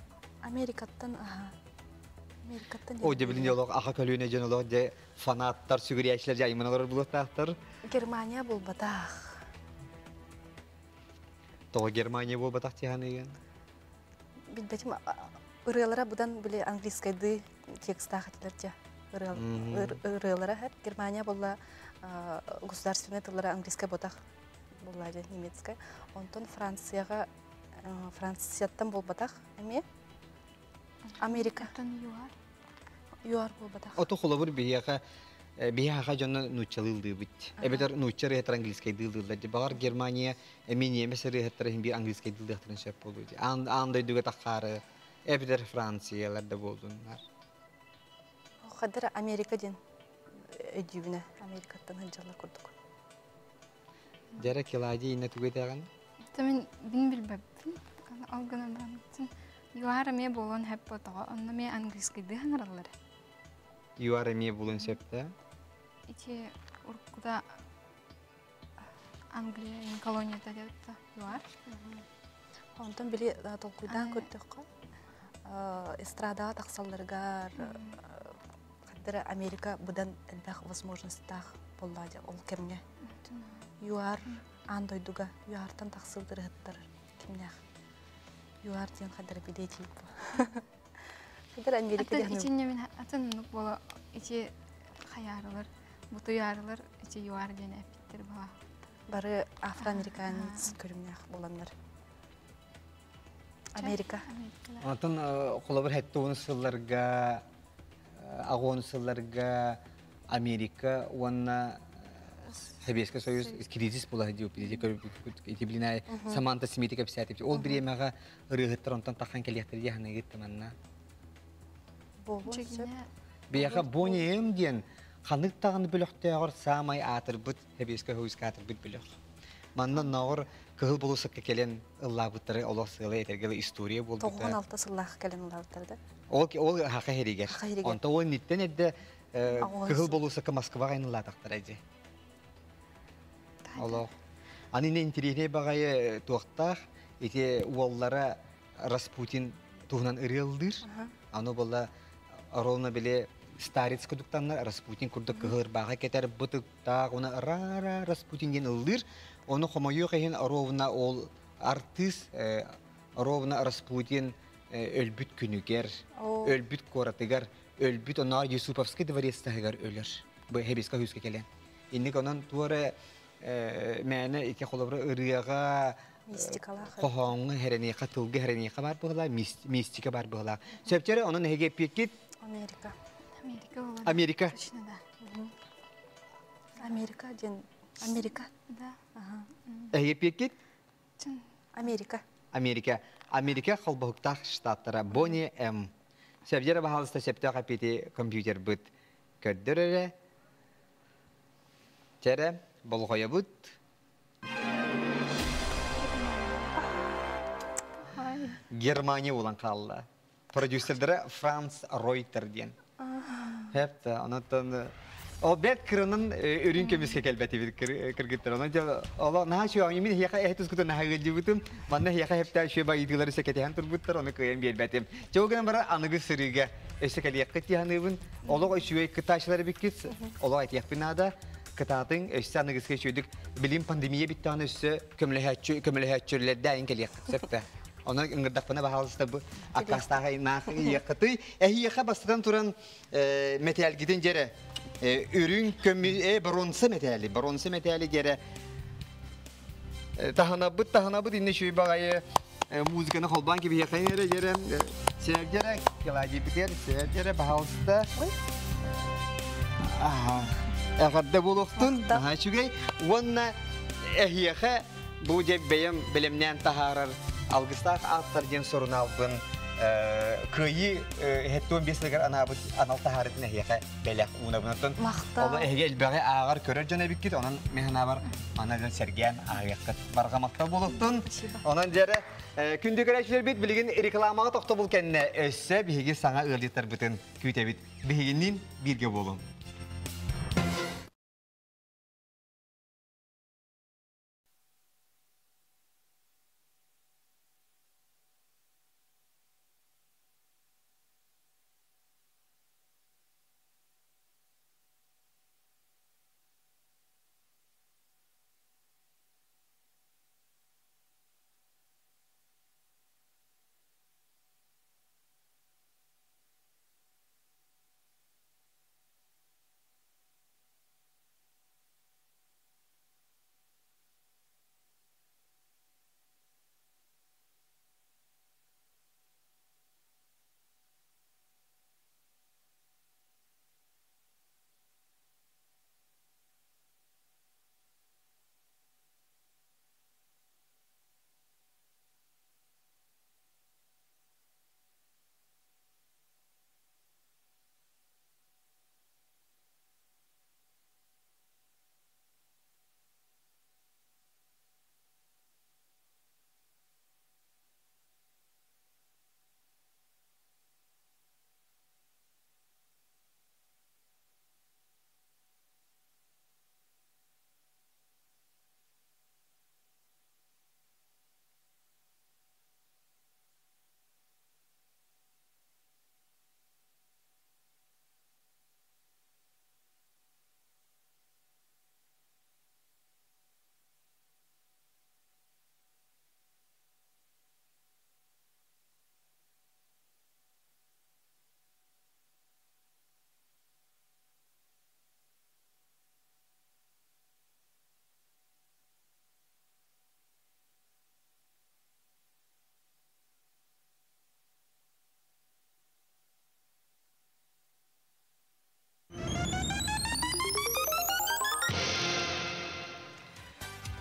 Amerika'dan aha. Amerika'dan. O cebilin yoluk ağa kölüğüne canoluk de fanatlar, sügüriyatçılar yayman olur bulutlaktır. Germaniya bul bataq. Toğa Germaniya bul bataq cihanı egen. Bilbetim ırıyalara budan bile Angliskaydı tekstağ hatilerce. Irıyalara her Germaniya bulla государственный тыллары английская ботақ буллады немецкая. Онтон Францияға Францияттан бол батақ эме? Америкадан юар. Юар бол батақ. Ото холобур бияға жонна нучалылды бит. Эбетер нучар ехтер английская дылдылды. Бағар Германия эмени эмесері ехтер бір английская дылды ехтерін шеп болуды. Андай дүге таққары эбетер Францияларда болдыңдар. Қадыр Америкаден ödüğüne Amerika'dan hıncala kurduk. Jere kilaji inne tügetegen? Tamen bin bilbep. Algana ben. Юар эме болон хеп потого, онна ме английский дыханарлар. Юар эме булын септе. Ити уркуда Англия колонията дебта юар. Онтон били толкуйдан көрдөк. Эстрадага таксалларга кадыр Америка будан элбах возможностях боллади ол кемне. ЮАР андойдуга ЮАРтан таксылдыр хыттар кимнях. ЮАР ден кадыр билетип. Кадыр Америка ден. Итинне мен атын нук бола ити хаярылар, буту ярылар ити ЮАР ден эпиттер бала. Бары афроамериканец көрүмнях боландар. Америка. Антон колобыр хетте онсылларга агонсылларга Америка уанна Советский Союз кризис була дип итиблина Саманта Смитика писатып. Ол биремага рыгыттар онтан такан келектер яхна гиттеманна. Бияга бонем ден ханык тагын бөлөктөгөр самай атыр бут Советский Союз катыр бут бөлөк. Маннан нагыр кыл болусак келен ыллабыттары олосылы этергеле история болду. 96 сыллах келен ыллабыттарды. Ол хака херигер. Онта ол ниттен эдде кыл болусак Москвага айнылатактар эди. Allah. Anine interihne bagaya tuaqtaq ite uollara Rasputin tuhnan ырылдыр. Аны бола ровно биле старец кудуктаннар Распутин курдук кыгыр бага кетер бутуктак уна рара Распутин ген ылдыр. Оны хомойо кайын ровно ол артист ровно Распутин өлбүт күнүгер, өлбүт коратыгар, өлбүт онар Юсуповский дворецтагар өлөр. Бу хебиска хүскө келен. Инник онан туара мәне ике холобра ырыяга кохоңы херене катылгы херене бар була мистика бар була. Сөпчере онун heге пекит Америка. Америка. Америка ден Америка. Да. Heге пекит Америка. Америка холбоктах штаттара Бони М. Сөпчере бахалыста сөпте капити компьютер бит көддөрө. Тере Болгоя бут. Германия улан калла. Продюсерлери Франц Ройтер ден. Хепте, анатан о бет кырынын өрүн көмүскө келбети бир кыргыттар. Ана ала нахачу амин хияка этус күтөн нахагы жибутум. Манна хияка хепте шеба идилер секетен турбуттар, аны көйөн бербетим. Жоган бара аныгы сырыга эсекелиек кытяныбын. Олог шуй кытачлары биккис. Олог айтыяк бинада Кытатын өссәнігізге шөйдік білім пандемия біттіған өссі көміліхәтчүрлерді әйін келек сәпті. Оны үңірдақпына бағалысты бұл аққастағы нақы еқіті. Әйеқа бастыдан тұран метал гиден жері үрін бронсы металі жері таханабыт инне шөй бағайы музыканы қолбан кебі еқайын жері сәр жері келади бітер сәр жері бағалысты. Әғадда болуқтын, шүгей, онна әхияқа бұл жеп бәйім білімнен тахарар алғыстақ аттар ден сұрын алғын көйі әтті 15-лігер анал тахарытын әхияқа бәләқ ұна бұнаттын. Олы әхеге әлбәғі ағар көрер жана біккет, онын механа бар, анағын сәрген ағияққыт барғамақта болуқтын. Онын жәрі күнді көрәшілер бет білген рекламаға тоқты бұл кәніне өссі бігеге саңа ұғылдеттар бұтын көйте бет. Бігегеннен бірге болуң.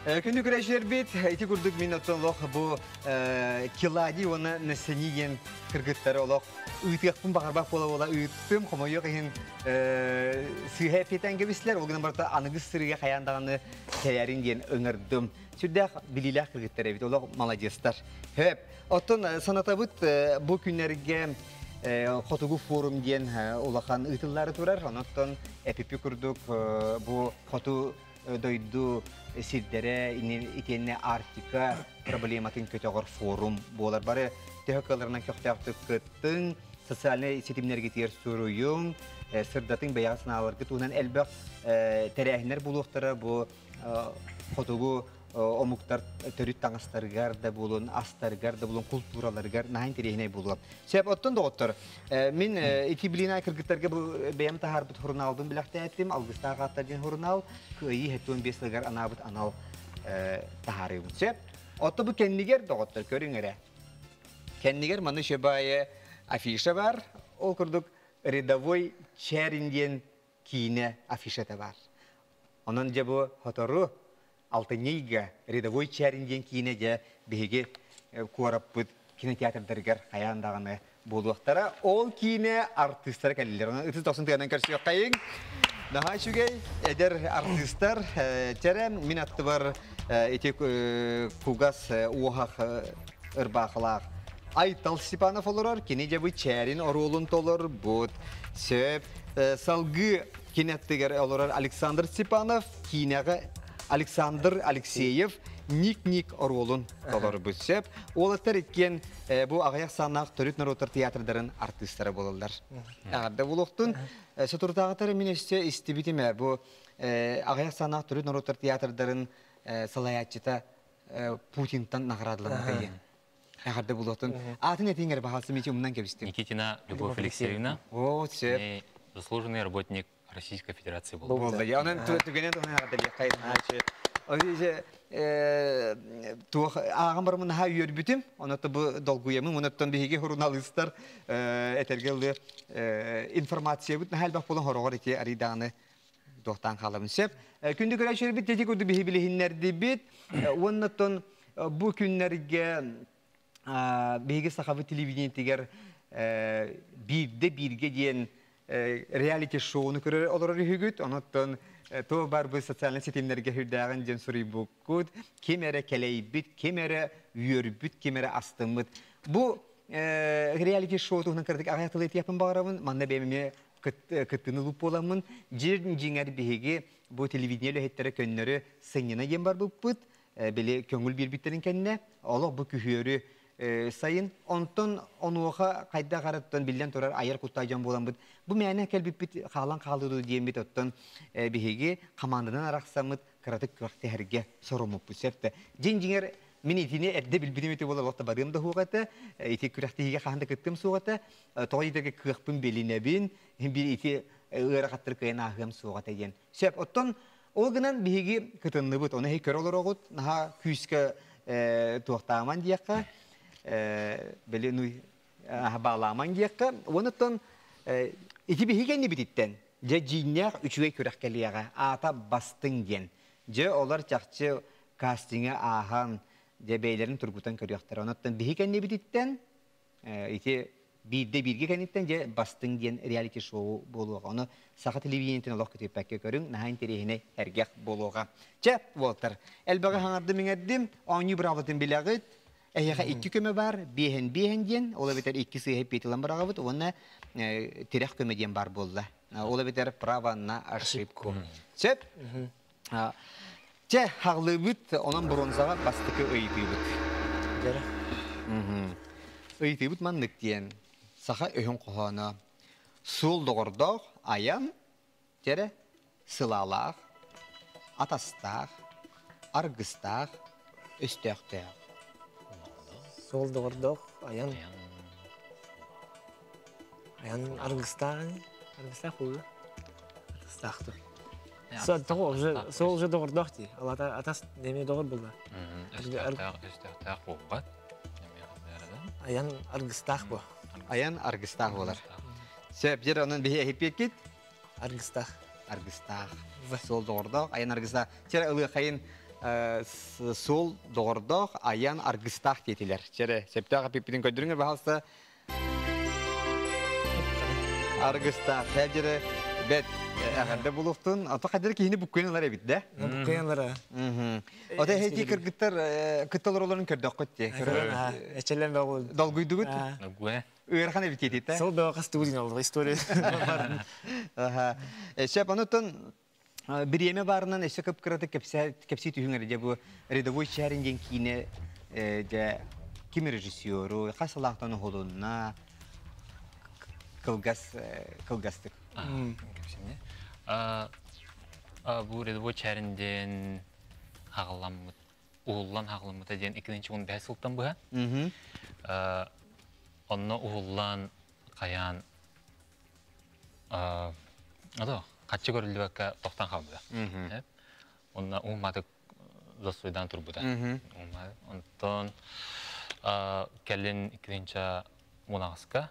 Күнді күрәшілер бет, әйті күрдік мен отылық бұл килади оны нәсінеген кіргіттері олық ұйтықпын бағарбақ бола ұйттым, қомайық ең сүйхай петен кебесілер, олғынан барыта анығыз сырыға қаяндағаны тәйәрін ден өңірдім. Сүрдәқ біліләқ кіргіттері бет, олық маладестар. Оттын саната бұд бұл күнлерге Хотугу форум ден олақан ұйтылары тұрар, оныттан әпіпі күрдік бұл хоту дойду сирдері, итенне Арктика проблематын көтеғыр форум болар. Бары төхөкаларынан көқтәқтік күттің, социальный сетімнерге тер сұруйым, сырдатын бәяғысын алырғы туынан әлбәқ тәрәхінер болуқтары бұл хотугу омуктар төрүт таңастаргар да болун, астаргар да болун, культураларгар нахин терехине болуп. Себеп оттон доғыттыр. Мен ити билина кыргыттарга бұл бәйім тахар бұт хурналдың біләқті әттім, алғыстағы аттарген хурнал, күйі хеттуын бесілгар анабыт анал тахары бұд. Себеп, отты бұл кәннігер доғыттыр, көрің әрі. Кәннігер маны шебайы афиша бар, ол күрдік рядовой чәрінден кейіне афишата бар. Онын же бұл хотору Алтынейга рядовой чәрінден кейіне де беге қуарап бұд кинотеатрдергер қаяндағыны болуқтара. Ол кейіне артистар кәлілер. Оны 30-90 тегенен көрсі қайын. Наға шүгей, әдер артистар тәрі мен атты бар әте кугас уағақ ұрбақылақ. Айтал Степанов олырар, кене де бұд чәрін оролын толыр бұд. Сөп, салғы кинеттігер олырар Александр Степанов, кейінеға Александр Алексеев ник-ник оролун толор бүсеп. Олаттар еткен бұл ағаяқ санақ түріт народар театрдарын артистары болылдар. Ағарда болуқтың, сөтірдағытары мен істебітіме бұл ағаяқ санақ түріт народар театрдарын салаятчыта Путинтан нағырадылығы дейін. Ағарда болуқтың. Атын етіңер бағасы мете ұмынан кебістім. Никитина Любовь Алексеевна. О, сөп. Заслуженный работник Российской Федерации был. Болды. Оның түгенен тұғын ағадыр еқайын. Ағам бар мұна үйер бүтім, онықты бұл долгуемін, оныттан бейге журналистар әтергелі информация бұд, нәхәл бақ болын хорағыр еке аридағыны доқтан қаламын сеп. Күнді көрі шөрі біт, деді көрді бейге білігінлерді біт, оныттан бұл күнлерге бейге сақабы телевидениетігер бірге дейін реалити шоуны көрер олар үйгіт, оныттан то бар бұл социальный сетемлерге хүрдәғын жен сұрый бұққыд, кем әрі кәлей бүт, кем әрі үйер бүт, кем әрі астым бүт. Бұл реалити шоу тұғынан кірдік ағаяқтылы етепін бағырамын, манна бәмеме күттіні лұп боламын, жердің жеңер бейге бұл телевидениелі әттері көннері сыңына ен бар бұқпыд, білі көңіл бір біттерін кәнне, олық бұл күхері сайын, онтон онуға қайда қараттан білден тұрар айыр құттайжан болан бұд. Бұл мәне кәлбіп қалан қалыды дейін бет оттан бігеге қамандынан арақсамыд қыратық көқті әрге сұрымып бұл сәпті. Жен-жеңер мен етіне әдді білбідім өте болар оқты барымды хуғаты, еті күрәқтіге қағанды күттім суғаты, тоғы едерге көқпін белінәбін, бір еті ұрақаттыр көйін ағым суғаты еген. Сәп, оттан олғынан бігеге күтінні бұд, оны көр олар оғыд, наға күйіскі туақтағаман дейаққа, білі нүй бағаламан дейаққа, оныттан ити бихигенни бититтен. Же жиннях үчүгей көрәккелияға ата бастың ген. Же олар чақчы кастинга ахан же бейлерін тургутан көріяқтар. Онаттан бихигенни бититтен, ити бірге кәнеттен же бастың ген реалити шоу болуға. Оны сақа телевидениетен олақ көтеп пәкке көрің, нахайын терехіне әргеқ болуға. Же, Волтер, әлбәғі хаңарды меңәддім, оңы бұрағытын біләғыт, әйеға 2 көмі бар, бейін ден, ола бетер 2 сыйып бетілін барағыбыт, оны терек көмеден бар болды. Ола бетер право на ошибку. Сөп? Че, хағлы бұт, онан бұрынзаға бастықы өйті бұт. Өйті бұт маннық дейін. Сақа өйін қоғаны. Сол доғырдақ, аян, тере, сылалақ, атастақ, арғыстақ, өстіқтақ. Сол доғырдақ, аян арғыстақ болды. Арғыстақты. Сол же доғырдақ дей. Ал атас неме доғыр болды. Өстіқтақ болғат. Аян арғыстақ бұл. Аян арғыстақ болар. Сөп, жер оның бейе әйпек кет? Арғыстақ. Арғыстақ. Сол доғырдақ, аян арғыстақ. Жер ұлы қайын сол доғырдоқ аян аргыстақ кетілер. Жере, септаға пеппінің көдіріңір бағалса аргыстақ. Сәбдері бәт әғарда болуқтың. Ата қадыр кейіні бүккені олар әбіт, да? Бұққиянлары. Ата әйті кіргіттар күтталар оларын көрдіқ көтте. Әчелен бәғыл. Далгүйді күт? Нагуэ. Үйерхан әбіт кетейді, да? Сол бәға қасты өдін алдығы история. Шәп, анықтан bir yeme barından eşe kıpkıratı kepsi tühüngeri de bu redivoy şehrinden kine de kimi rejisyoru, kasalaktan olunna kılgastık. Şimdi. Bu redivoy şehrinden hağılanmıt, uğullan hağılanmıt ediyen ikinci onun bəhs oltan bu ha? Onunla uğullan kayan adı Kaçı görüldü vakka tohtan kaldı. Onunla ummadık zasuydan turbuda. Ondan kellin ikinci monağıska.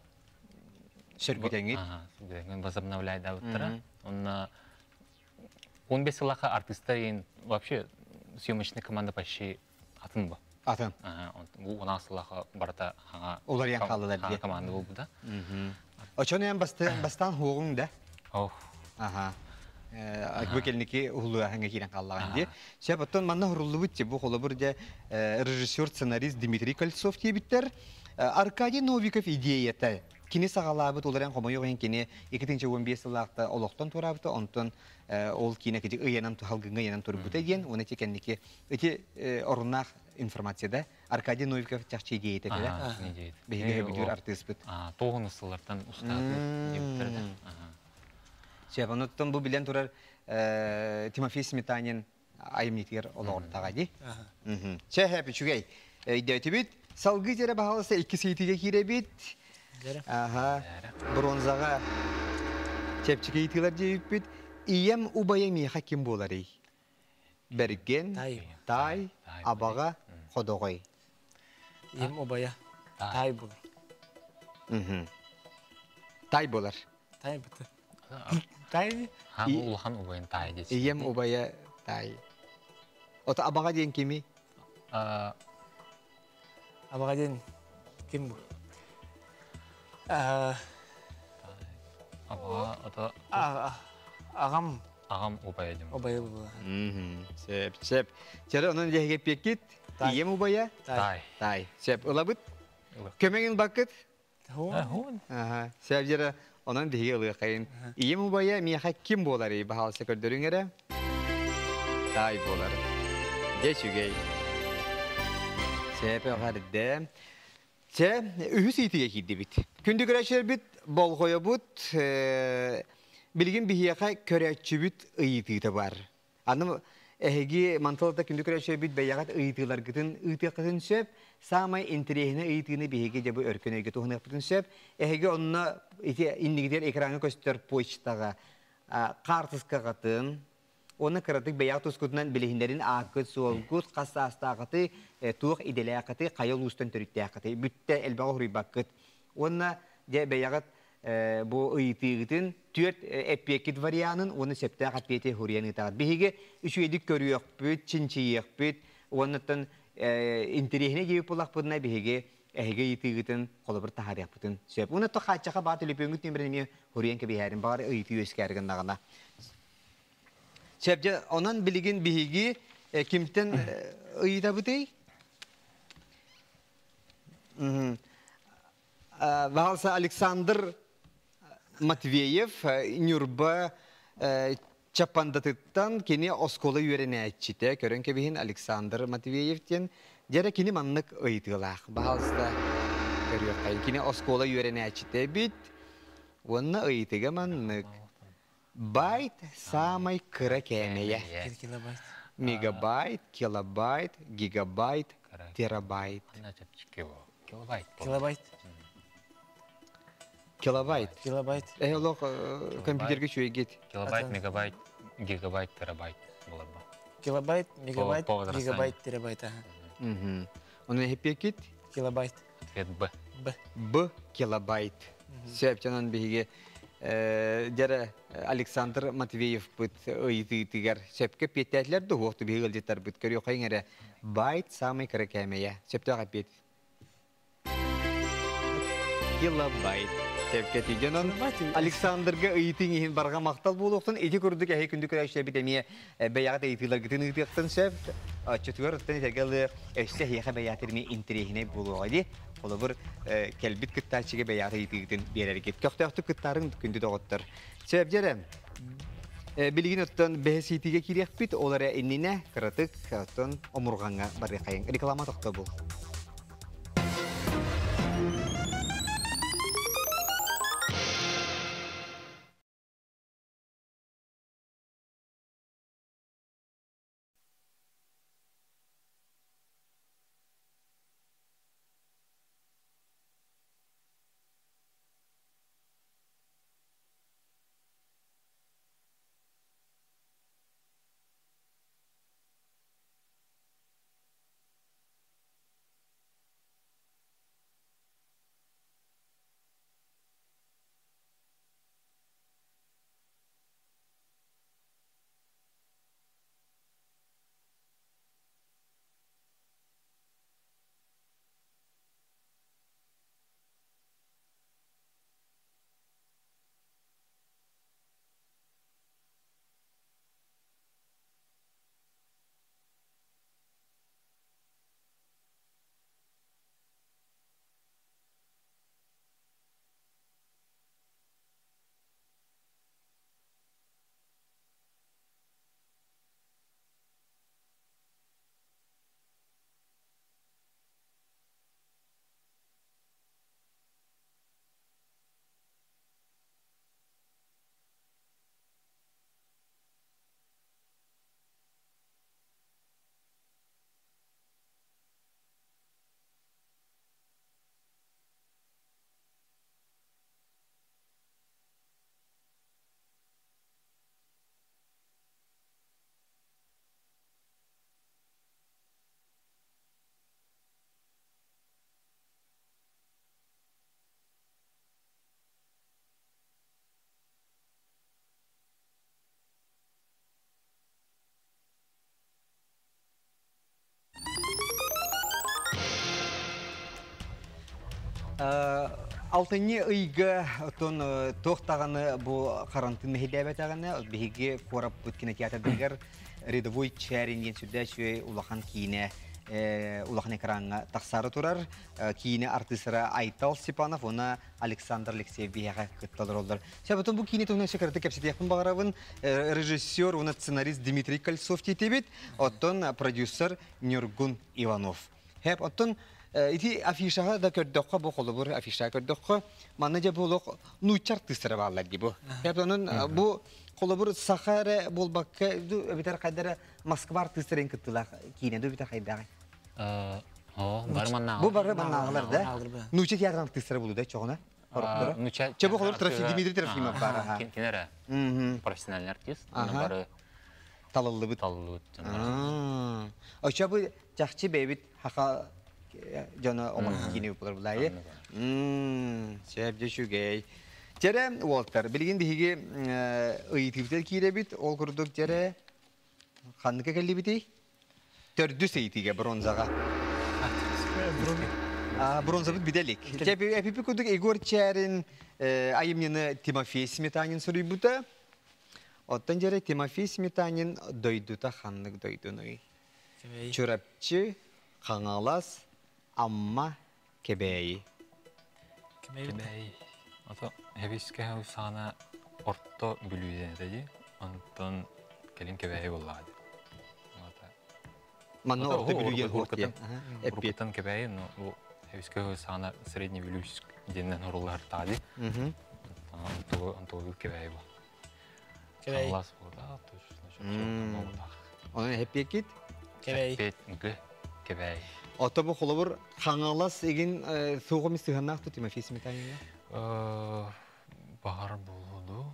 Sürgüden git. Sürgüden bazabına ulayda avuttıra. Onunla 15 yıllık artistlerin вообще съемочный команда почти atın bu. Atın. Bu 16 yıllık barata Olar yan kaldılar diye. Komanda bu da. O çonu yan bastan hoğun da. Oh. Aha. Bu kelniki hulu hangi kiren kallan diye. Şey batton manna hurullu bitti bu hola burada rejissör senarist Dmitri Koltsov diye bitter. Arkadiy Novikov ideyata. Kini sağalabıt olarak komo yok kini 2015 yıllarda oloktan turabıt ondan ol kine ki yanan tu halgınga yanan turbuta diyen onu çekenniki iti orunak informasyada Arkadiy Novikov çakçı ideyata bile. Bege bir artist bit. Toğun ısılardan ustadı diye bitirdi. Şey anlattım bu bilen turar Timofey Smetanin ayımnitiler olortağa di. Şey hep çugay. İdeyati bit. Salgı jere bahalasa 2 seytiye kire bit. Aha. Bronzaga çepçike itiler jeyip bit. İyem ubayemi hakim bolari. Bergen, tay, abaga, xodogoy. İyem ubaya. Tay bulur. Tay bolar. Tay bitti. Tay Ha bu ulhan ubayın tay geçti. İyem ubaya tay. Ota abaga diyen kimi? Abaga diyen kim bu? Abaga ata Ağam. Ağam ubaya dedim. Ubaya bu. Sep. Çare onun jehgep yekit. İyem ubaya Tay. tay. Sep olabıt. Kömegin bakıt. Hun. Aha. Sep jere onun dehi ılığı kayın. İyem ubaya miyaha kim bolari bahalsa kördürüngere? Tay bolar. Geçügey. Sep oğardı. Sep ühüs itiye giddi bit. Kündü güreşer bit, bol koya bit. Bilgin bihiyaka köreççü bit ıyıtı var. Anım ehegi mantıqda kündü güreşer bit beyagat ıyıtılar gıtın ıyıtı kıtın sep. Samay interehine ıyıtını bihege jabı örküne gıtı onu yapıtın sep. Ehegi onunla indi gider ekranı göster poçtağa. Kartıska kıtın. Onu kıratık beyagat uskutunan bilehinlerin akıt, soğukut, kastasta akıtı, tuğ idele akıtı, kayol ustan törütte akıtı. Bütte elbağa huri bakıt. Onunla beyagat bu ıyıtığıtın tüyet epiyekit variyanın onu septe akıtpiyete huriyan ıtağıt. Bihige üçü edik körüyok büt, çinçiyok büt. Onunla interehine gibi polak buduna bihige ehege ıyıtığıtın kolabır tahar yapıtın. Onu da kaçaka batı lüpüngüt nimreni huriyan kebiherin. Bari ıyıtı yüzkergin dağına. Sebce onun bilgin bihigi kimten ıyıda bu dey? Vahalsa Alexander Matveyev Nürba çapandatıktan kini oskola yörene etçite. Körün kebihin Alexander Matveyev'ten jere kini manlık ıyıdılaq. Vahalsa görüyor kayın. Kini oskola yörene etçite bit. Onunla ıyıdıga manlık. Байт самый кракемия. Мегабайт, килобайт, гигабайт, терабайт. Kilobayt. Kilobayt. Kilobayt. Kilobayt. Олох компьютерге чуй гит. Kilobayt, megabayt, gigabayt, terabayt болады ба? Kilobayt, megabayt, По gigabayt, terabayt. Оны хеп гит. Kilobayt. Ответ Б. Б. Б килобайт. Септенен биге Jere Alexander Matveyev bit ıyıtıgar sepke petler de hoqtu bir gılcıtar bit görüyor kayngere bayt samay kerekemeye septe kapet kilobayt sepke tigenon Alexanderga ıyıtın ihin barga maqtal buluqtun eti kurduk ehe kündük öşte bitemiye beyağı da ıyıtılar gitin ıyıtıqtın sep açıtıyor tegel eşte hiye beyağı mi intrihine buluqadi olabur kelbit kıttaçıga beyağı ıyıtıqtın berer git köxtaqtı kıttarın kündü doqttar sep jerem bilgin ötten behesitiga kirek bit olara innine kıratık ötten omurganga barı kayın reklama toqta bu Алтыны ыйга тон тоқтағаны бұл карантин мехидәбе тағаны биһиге корап бүткене театрдагар рядовой чаринген сүдә шуй улахан кине улахан экранга тақсары турар кине артистра Айтал Степанов она Александр Алексеев биһига кытталар олдар. Шабытын бу кине тонны секретарь кепсет якын багарабын режиссер уна сценарист Дмитрий Кольцов тетебет оттон продюсер Нюргун Иванов. Хеп оттон ити афишага да көрдөккө бу колу бу афиша көрдөккө маннажа болок нучар тыстырып алар ди бу. Яптонун бу колу бу Сахара болбакка битер кайдара Москва тыстырын кыттыла кийне ду битер кайдагы. Барманна. Бу барманналар да. Нуча театрын тыстырып болду да чогуна. Нуча. Чебу колу Трофим Дмитрий Трофимов бар. Кинера. Профессиональный артист. Бары талылы бит. Ача бу жакчы бебит хака Jana omar kini uplar bulay. Sebde şu gay. Jere Walter bilgin dihige eğitimde kirebit ol kurduk jere kandıka geldi biti. Tördü seyitiga bronzaga. Bronza bit bidelik. Cebi epipi kurduk Igor Çerin ayımını Timofey Smetanin sorubuta. Ottan jere Timofey Smetanin doyduta kandık doydunu. Çorapçı kangalas Amma kebeği. Kebeği. Ata heviske sana orta bülüğüne dedi. Ondan gelin kebeği vallahi. Manno orta bülüğü orta. Ortadan kebeği no bu heviske sana средний bülüğü denilen oralar tadı. Anto kebeği var. Kebeği. Kangalas burada точно. Onun hep yakit. Kebeği. Kebeği. Ota bu kolabur kangalas egin soğuk mu sıhhanak tutu Timofey Smetanin? Bahar buldu.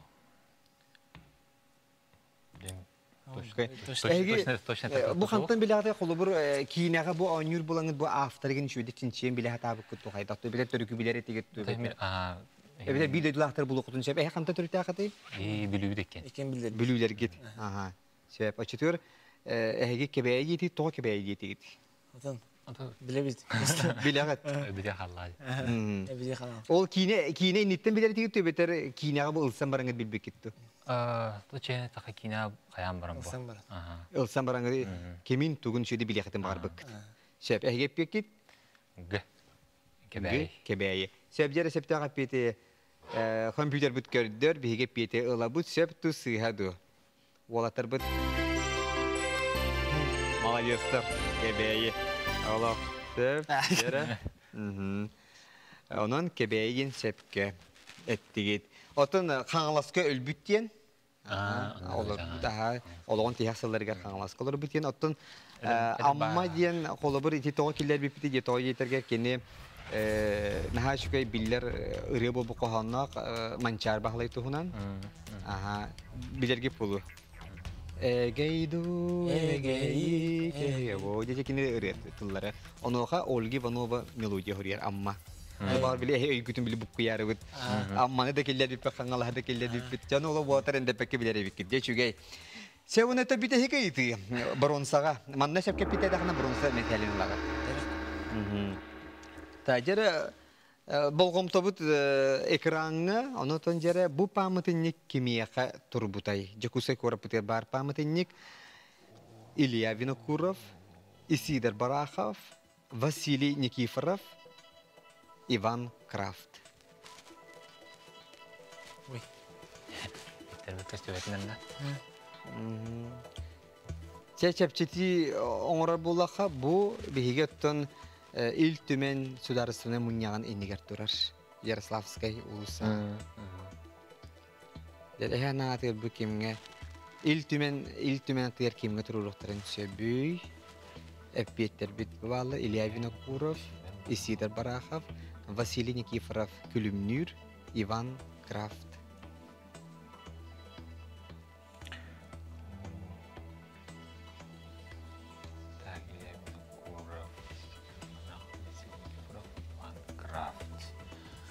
Bu kantan bilahda kolabur kiyinaga bu anyur bulanı bu aftargin şöyle tinçen bilah tabi kutu hayda to bilet törükü bilet etiket. Evet bir de dilahtar bulu kutun şep. Kanta türüte akatı? Bilüğü dekken. Ekin bildir. Bülüler git. Aha. Şep açıtıyor. Kebeğe yeti, toğa kebeğe yeti git. Atan. Ata Bile biz. Bilagat. öbüde hallay. Bize kanal. Ol kine initten bilir tigitti beter kine bu ılsan barangı bilbek gitti. Bu çene taka kina kayan baram bu. Sen bara. Aha. Ilsan barangı kemin tugun şöyle bilekatin bar bak. Şep gep git. Gı. Kebey. Kebeğe. Şep jere şep tağa pete kompüter bit gördür bir gep pete ıla bu şep tu sıhadu. Volatar bit. Malayıstar kebeğe. Allah. Şep jere. Onun kebeğin şepke ettigit. Otun kanalaska ölbütyen. Olur daha olan tihasıllarga kanalaska olur bütyen. Otun amma diyen kolabır iti toğa killer bipiti diye toğa yeterge kene naha şükay biller ırıya bu kohannak mançar bahlay tuhunan. Aha bilirge pulu. Egeydu egeyi kevo diye kene ırıya tılları. Onoha Olgi Vanova melodiya huriyar amma. Var bile öykütün bile bukku yarı bit. Amma ne de killer bipek kangalah da killer bipet. Canı ola water ende pek bilir bikit. Diye çünkü sevune tabi de hikayeti. Bronsaga. Manna şap kapite da kana bronsa metalin laga. Tacere bolgom tabut ekranı onu tonjere bu pamatinlik kimiyaka turbutay. Jakusay korapute bar pamatinlik Ilya Vinokurov, Isidor Barakhov, Vasily Nikiforov, Ivan Kraft. Uy. Terbiye köstübetinden de. Çepçeti oңора булаха bu bihigetton il tümen sudarısına munyagan iniger durar. Yaroslavskay ulusa. Dele naatır bu kimge il tümen atır kimge turulukların söbüy. Epiyetler bit vallahi Ilya Vinokurov, Isidor Barakhov, Vasily Nikiforov, Külümnür, Ivan Kraft.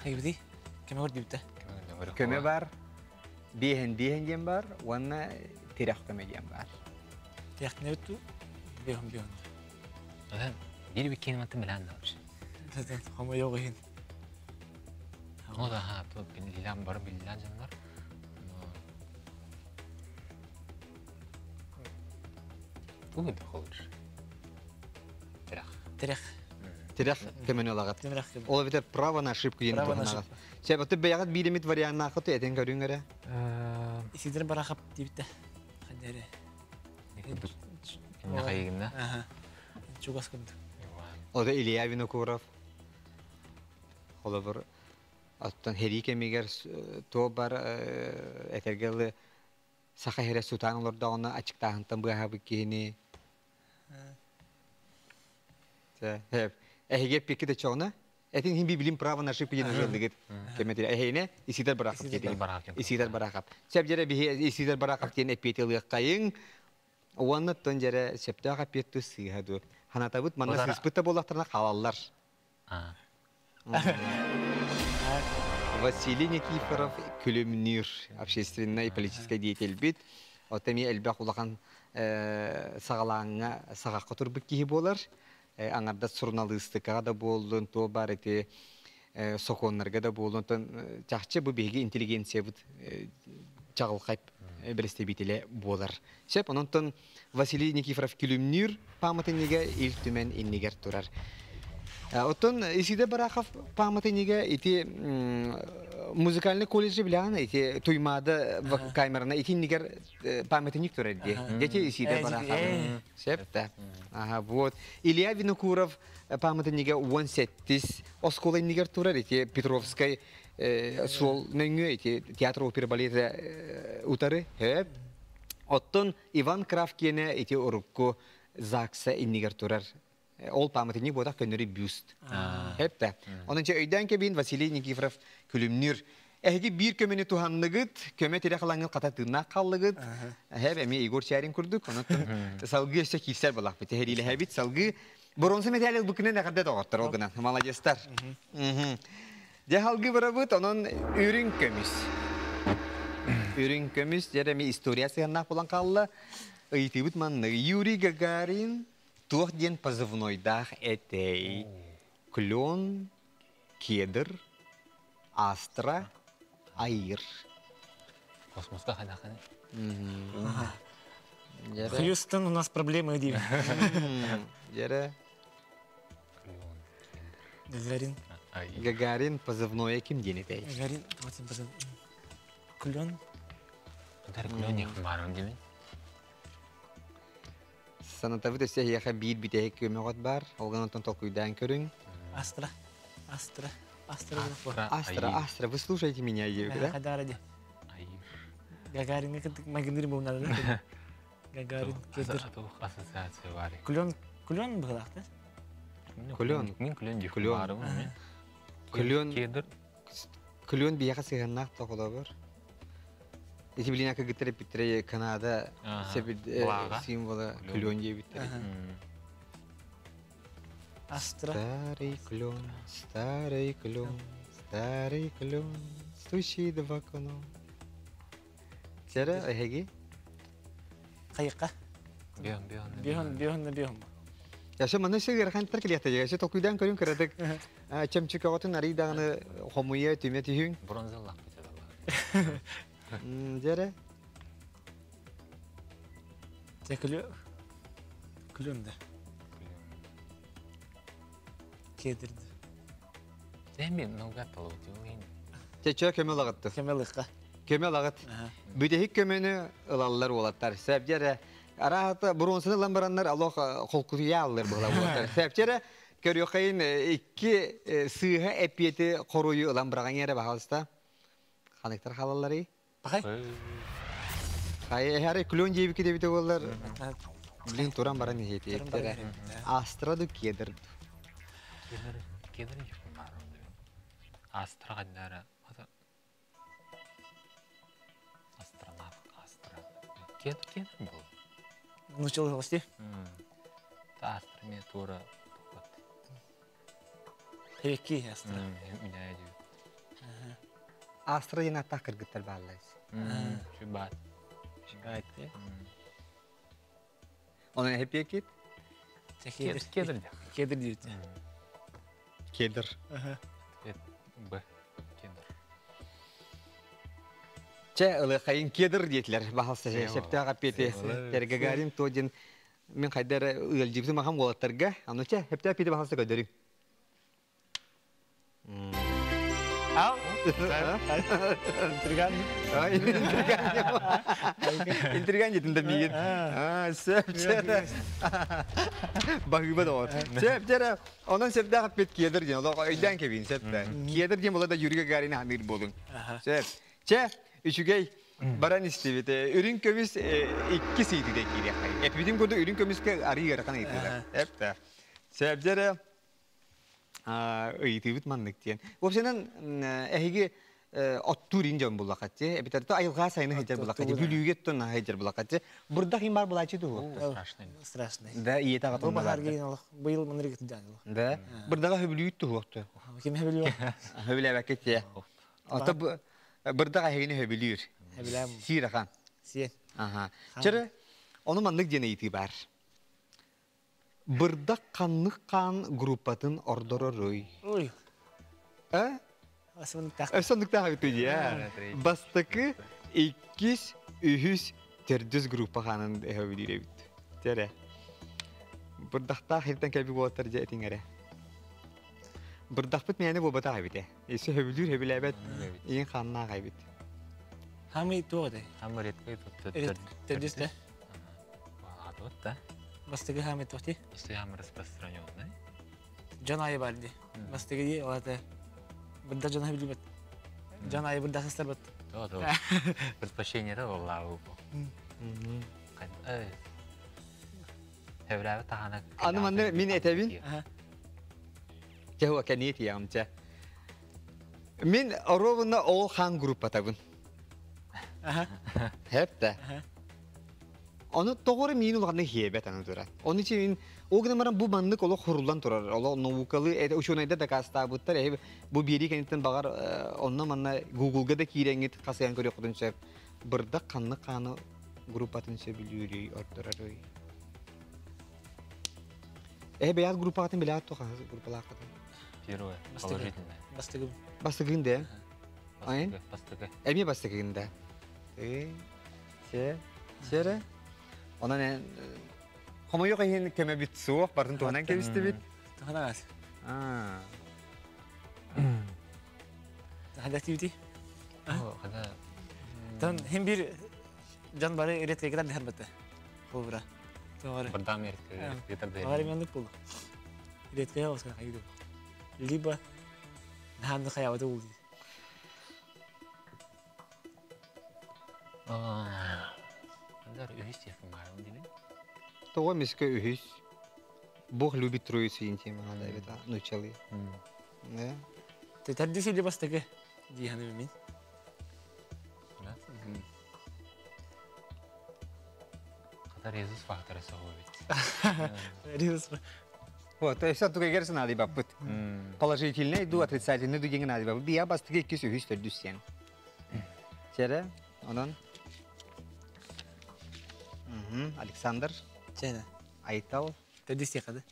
Hayır di. Kime var dipte? Köme var, bihen yen var, wana tirak köme yen var. Yak ne bitti? Bihon. Bir kelime atın bilen de var. Zaten ama yok hin. O da ha, bu bilen barın bilen canlar. Bu mu da olur? Terek. Tirak köme olagat. Terek gibi. Ola biter prava na ошибку yen Prava na tuhanagat. ошибку. Sebab beyagat bir limit varian nakıtı eten görüngere. Isidor Barakhov dipte. Hadere. Ne kayığında? Aha. Çok az kaldı. O da Ilya Vinokurov. Ola bir attan herike miger to bar etergeli saha here sutan olur da ona açık tahantan bu habi kini. Hep ehge peki de çoğuna. Etin him bir bilim prava na ошибку yen özürlügit. Kemetire ehine Isidor Barakhov dedi. Isidor Barakhov. Sebjere bir Isidor Barakhov diye epiteli kayın. Owanna tonjere septa kapiyettu sihadu. Hanatabut manna sisputta bolaktarna kalallar. Василий Никифоров, Külümnür, общественная и политическая деятель бит. Отами элбак улахан сагалаңа сагакка турбук кихи болар. Аңарда журналистикага да болдун, то бар эти соконнарга да болдун. Чакчы бу беги интеллигенция бут чагылкайып берестебитиле болар. Сеп онтон Василий Никифоров Külümnür паматынеге ил түмен иннигер турар. Оттон Isidor Barakhov паматынеге ити музыкальный колледжи билан ити туймада камерана ити иннигер паматыник турар ди. Дети Isidor Barakhov. Септа. Ага, вот. Илья Винокуров паматынеге 17 оскола иннигер турар ити Петровской sol nöngü iti tiyatro opera baleti utarı hep. Ottun Ivan Kraft yine iti orukku zaksa inniger turar. Ol pamatini bodak köneri büst. Hep de. Onun için öyden kebin Vasily Nikiforov Külümnür. Ehgi bir kömeni tuhanlıgıt, köme tere kalangıl kata tırnak kallıgıt. Hep emi Igor Şerin kurduk. Onun salgı işte kişisel balak bite. Heriyle hebit salgı. Bronze medalyal bukine ne kadar doğurtlar o günden. Malayestar. De halgı barabıt onun ürün kömüs. Ürün kömüs Jeremy istoriyası yannak bulan kallı. Ыйтыбыт манны Юрий Гагарин туох ден позывнойдах этей клен, кедр, астра, айыр. Космосқа қайдақаны. Хьюстон, у нас проблемы, Дим. Жері Гагарин. Гагарин позывное ким ден этей? Гагарин, вот им позов. Клен. Дәрі күлен еқін барым демен. Санатавыт өсе яха бит битеге көмөгөт бар. Олган онтон толкуйдан көрүң. Астра. Астра. Астра. Астра, вы слушаете меня, девушка, да? Когда ради. Гагарин, как магнир был надо, да? Гагарин, кедр. Ассоциация бар. Клен был, да? Күлен. Мен күлен еқін Күлен. барым. Күлен. Кедір. Күлөн бияка сыгыннак тоқыла бар. Эти блин, как гитаре Петре Канада, символа клен je битре. Астра. Старый клен, стучит в окно. Сера, эги? Кайка. Бехон. Я все мана сыгыр хан теркелехте. Я все толкуйдан көрүн кырадык. Чемчикагатын аридагы хомуя түмет үйүң. Бронзаллах битеді. Жere? Клен, да. Кедр. Мен наугат алып өтеуін. Чече көмөл агытты. Кемелыққа. Көмөл агыт. Бүтехик көмөнү ылаллар болаттар. Себжере арахата бронзаны ламбараннар алох холкуя аллар була болаттар. Себжере көрөкайын 2 сыйга эпиети корую ламбараган ере бахалста. Ханектар халаллары. Бақай? Хайы клен жейбі кеде біті олар. Блин, туран баран ехеті. Астраду кедір. Кедір еқін барым. Астра қаддары. Астра. Кедір бұл. Научил гости? Астра мен тура. Хевеки астра. Меня идет. Астра ена тақ кіргіттер бағалайыз. Шүбат. Шүбат, Onun hep yakit? Кедір. Кедр дейді. Кедір. Б. Кедір. Че, ылы қайын кедір дейтілер. Бағалса септі ағап беті. Гагарин тоден мен қайдар ұйылжибісі мақам олаттарға. Аны че, хепті ағап беті бағалса көдірім. Ау? Интриган. Интриган жетінде мейін. Сәптері. Бағыба да ол. Сәптері, онын сәпті ағып бет кедір ден. Ол өйден кебейін сәпті. Кедір ден болада Юрий Гагарин ғаныр болың. Сәп. Че, үшігей баран істебеті. Үрін көміс 2 сейті де кейде қай. Әпбедім көрді үрін көміске арый ғарқан етілер. Сәптері. Ыйтыбыт манныктен. Вопсенен эһиги оттурин жон булакатты. Эбитарта айылга сайны хәҗәр булакатты. Бүлүгет тон хәҗәр булакатты. Бурда хим бар булачы ду. Страшный. Да, иета гатын. Бу бахар гейин алах. Быйыл мынры гитдән. Да. Бурдага хөбүлүт ту хокты. Ким хәбилү? Хөбүлә бакетте. Ата бурдага хәгене хөбүлүр. Хөбүләм. Сирахан. Сен. Ага. Чыры оны маннык жene ити бар. Бырдак канлык кан группатын ордоророй. Ой. Асмын так. Сондукта хабиту я. Бастакы 200 тердүз группа ханын эһөбүлүр бит. Тере. Бырдакта хиртен кеби болотар же этиңере. Бырдак бит мени болбата хабите. Эсе хөбүлүр хөбүләбет. Иң ханна хабит. Хамы тоғды. Хамы редкой тут. Тердүстә. Вот, да? Бастыгы хамы тоғды. Если хамы распространенный. Жан айы бар ди. Бастыгы ди олата. Бырда жан айы билбет. Жан айы бырда хастар бет. Да. Предпочтение да Аллаху. Хеврәве тахана. Аны манны мин этебин. Жауа кенет ямча. Мин ровно ол хан группа табын. Хепта. Onu doğru min ulağını hiyebet anı dura. Onun için o gün amaran bu manlık ola hurullan turar. Ola novukalı uçunayda da kasta butlar. Bu biri kenitten bağır onna manna Google'ga da kirengit kasayan görüyor kudun sep. Burada kanlı kanı grup atınca biliyor ordurar. Beyaz grup atın bile atı grup alakalı. Первое, положительное. Бастыгым. Bastığında. Aynen. Бастыгы. Elmiye bastığında. Şere. Ona ne? Como yok hin keme bit soğuk barın tuhanan keviste bit. Таханагас. Aa. Тахада активити. Когда Тан hem bir can bari üretke kadar leher battı. Kovra. Sonra. бардам ерткеге Var yandık bulu. Üretke olsa kaydı. Liba. Nahandı kayavada oldu. Onlar ühüs yapımlar değil mi? Того миска ühüs. Бог любит троицу интима, да, это начали. Да. Ты таддиси ли бастыгы? Диханы мен. Да. Kadar Yesus faktörü soğuydu. Ризус. Вот, то есть тут герс надо бапут. Положительный, ду отрицательный, ду генген надо бапут. Бия бастыгы кис ühüs tördüsyen. Şere, onun. Alexander, Çene. Aytal. Таддиси кады.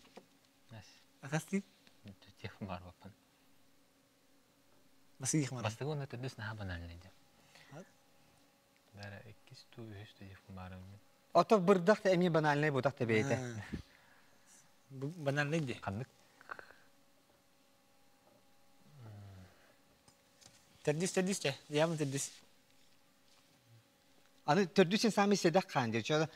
Нас Акасти. техмар бапан. Масыгих мара. Бастыгы оны төдүс наха банальныйды. Бәрі эккис ту үхіс ту техмар. Ото бырдак та эми банальный бутак та бейте. Банальный де. Қандық Таддис че. Явно таддис. Аны tördüsyen sami sedak kandır. Çünkü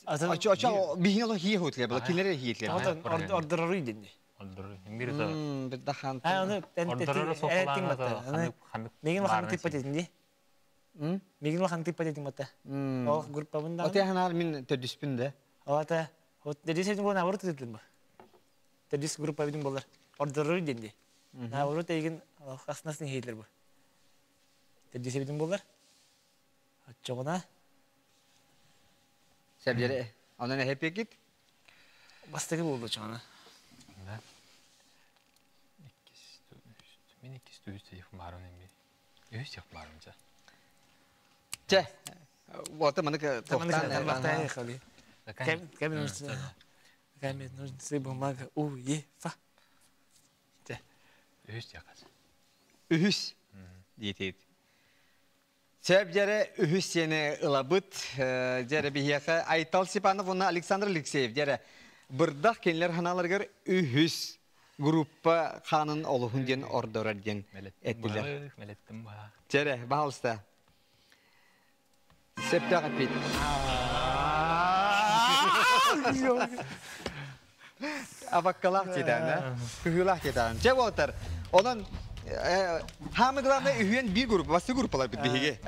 Azın- Açı bihin olu hiye hotle bula. Kinlere hiyetle. Tahan orderarı dedi. Öldürür. Biri de Bir daha Ha onu ben öldürür erettim sokulan battı. da kandık. Megin lo tipe dedim di. Megin lo tipe dedim battı. O grup abında. Ote hanar min tördüspünde. O ata o dedi sen bu navur dedim bu. Tadis grup abidin bolar. Orderarı dedi. Navur tegin asnasın heyler bu. Tadis abidin bolar. Çoğuna Sebjere ona ne hep git. bastığı buldu çoğuna. Да. Мен эккис ту үхіс ту техмар эмби. Үхіс техмар мынча. Çe. Ota manık Tamam toktan. sen baktaya yakali. Такая. Кем нужно? Кем нужно сыба мага у е фа. Үхіс техас. Ühüs. Diyeteydi. Sebjere ühüs yeni ılabıt. Jere bihiyaka Aytal Sipanov ona Alexander Alekseyev. Jere bırdak kendiler hanalargar ühüs gruppa kanın oluhun diyen ordorar diyen ettiler. Mellettim bak. Jere bahalsta. Septa kapit. Abakkalak çeden. Hühülak çeden. Jere otar. Onun hamıgılarında ühüyen bir grup, bastı gruplar bitbihige.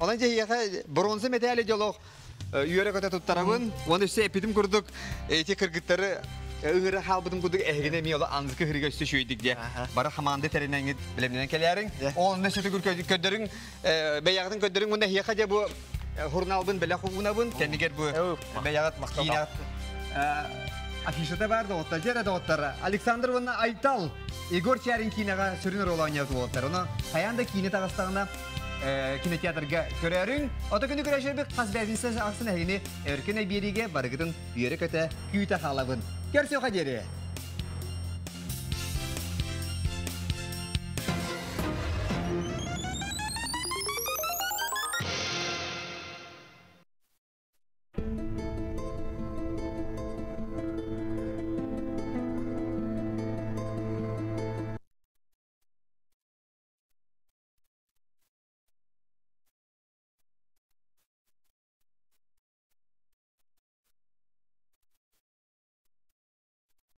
Onun cehiyaka bronze medali jolok yörek öte tuttarabın. Onu üstü epidim kurduk. Eti kırgıtları ıhırı halbıdım kurduk. Ehgine mi yolu anzıkı hırıga üstü şuydik diye. Bara hamanda terinden git bilemden kelerin. Onun üstü ködürün, beyağıdın ködürün. Bunda hiyaka bu hurnalbın, belakubunabın. Kendi ger bu beyağıt kiyinat. Afişete vardı otta, jere de ottara. Alexander vana Aytal. Igor Çerinkinaga sürünür olan yazı otar. Onu hayanda kine tağıstağına kine tiyatrga körerün. Ota günü güreşe bir kas bezinse aksın ehini. Erkene birige barıgıdın yere köte küyte halabın. Görse o kaderi.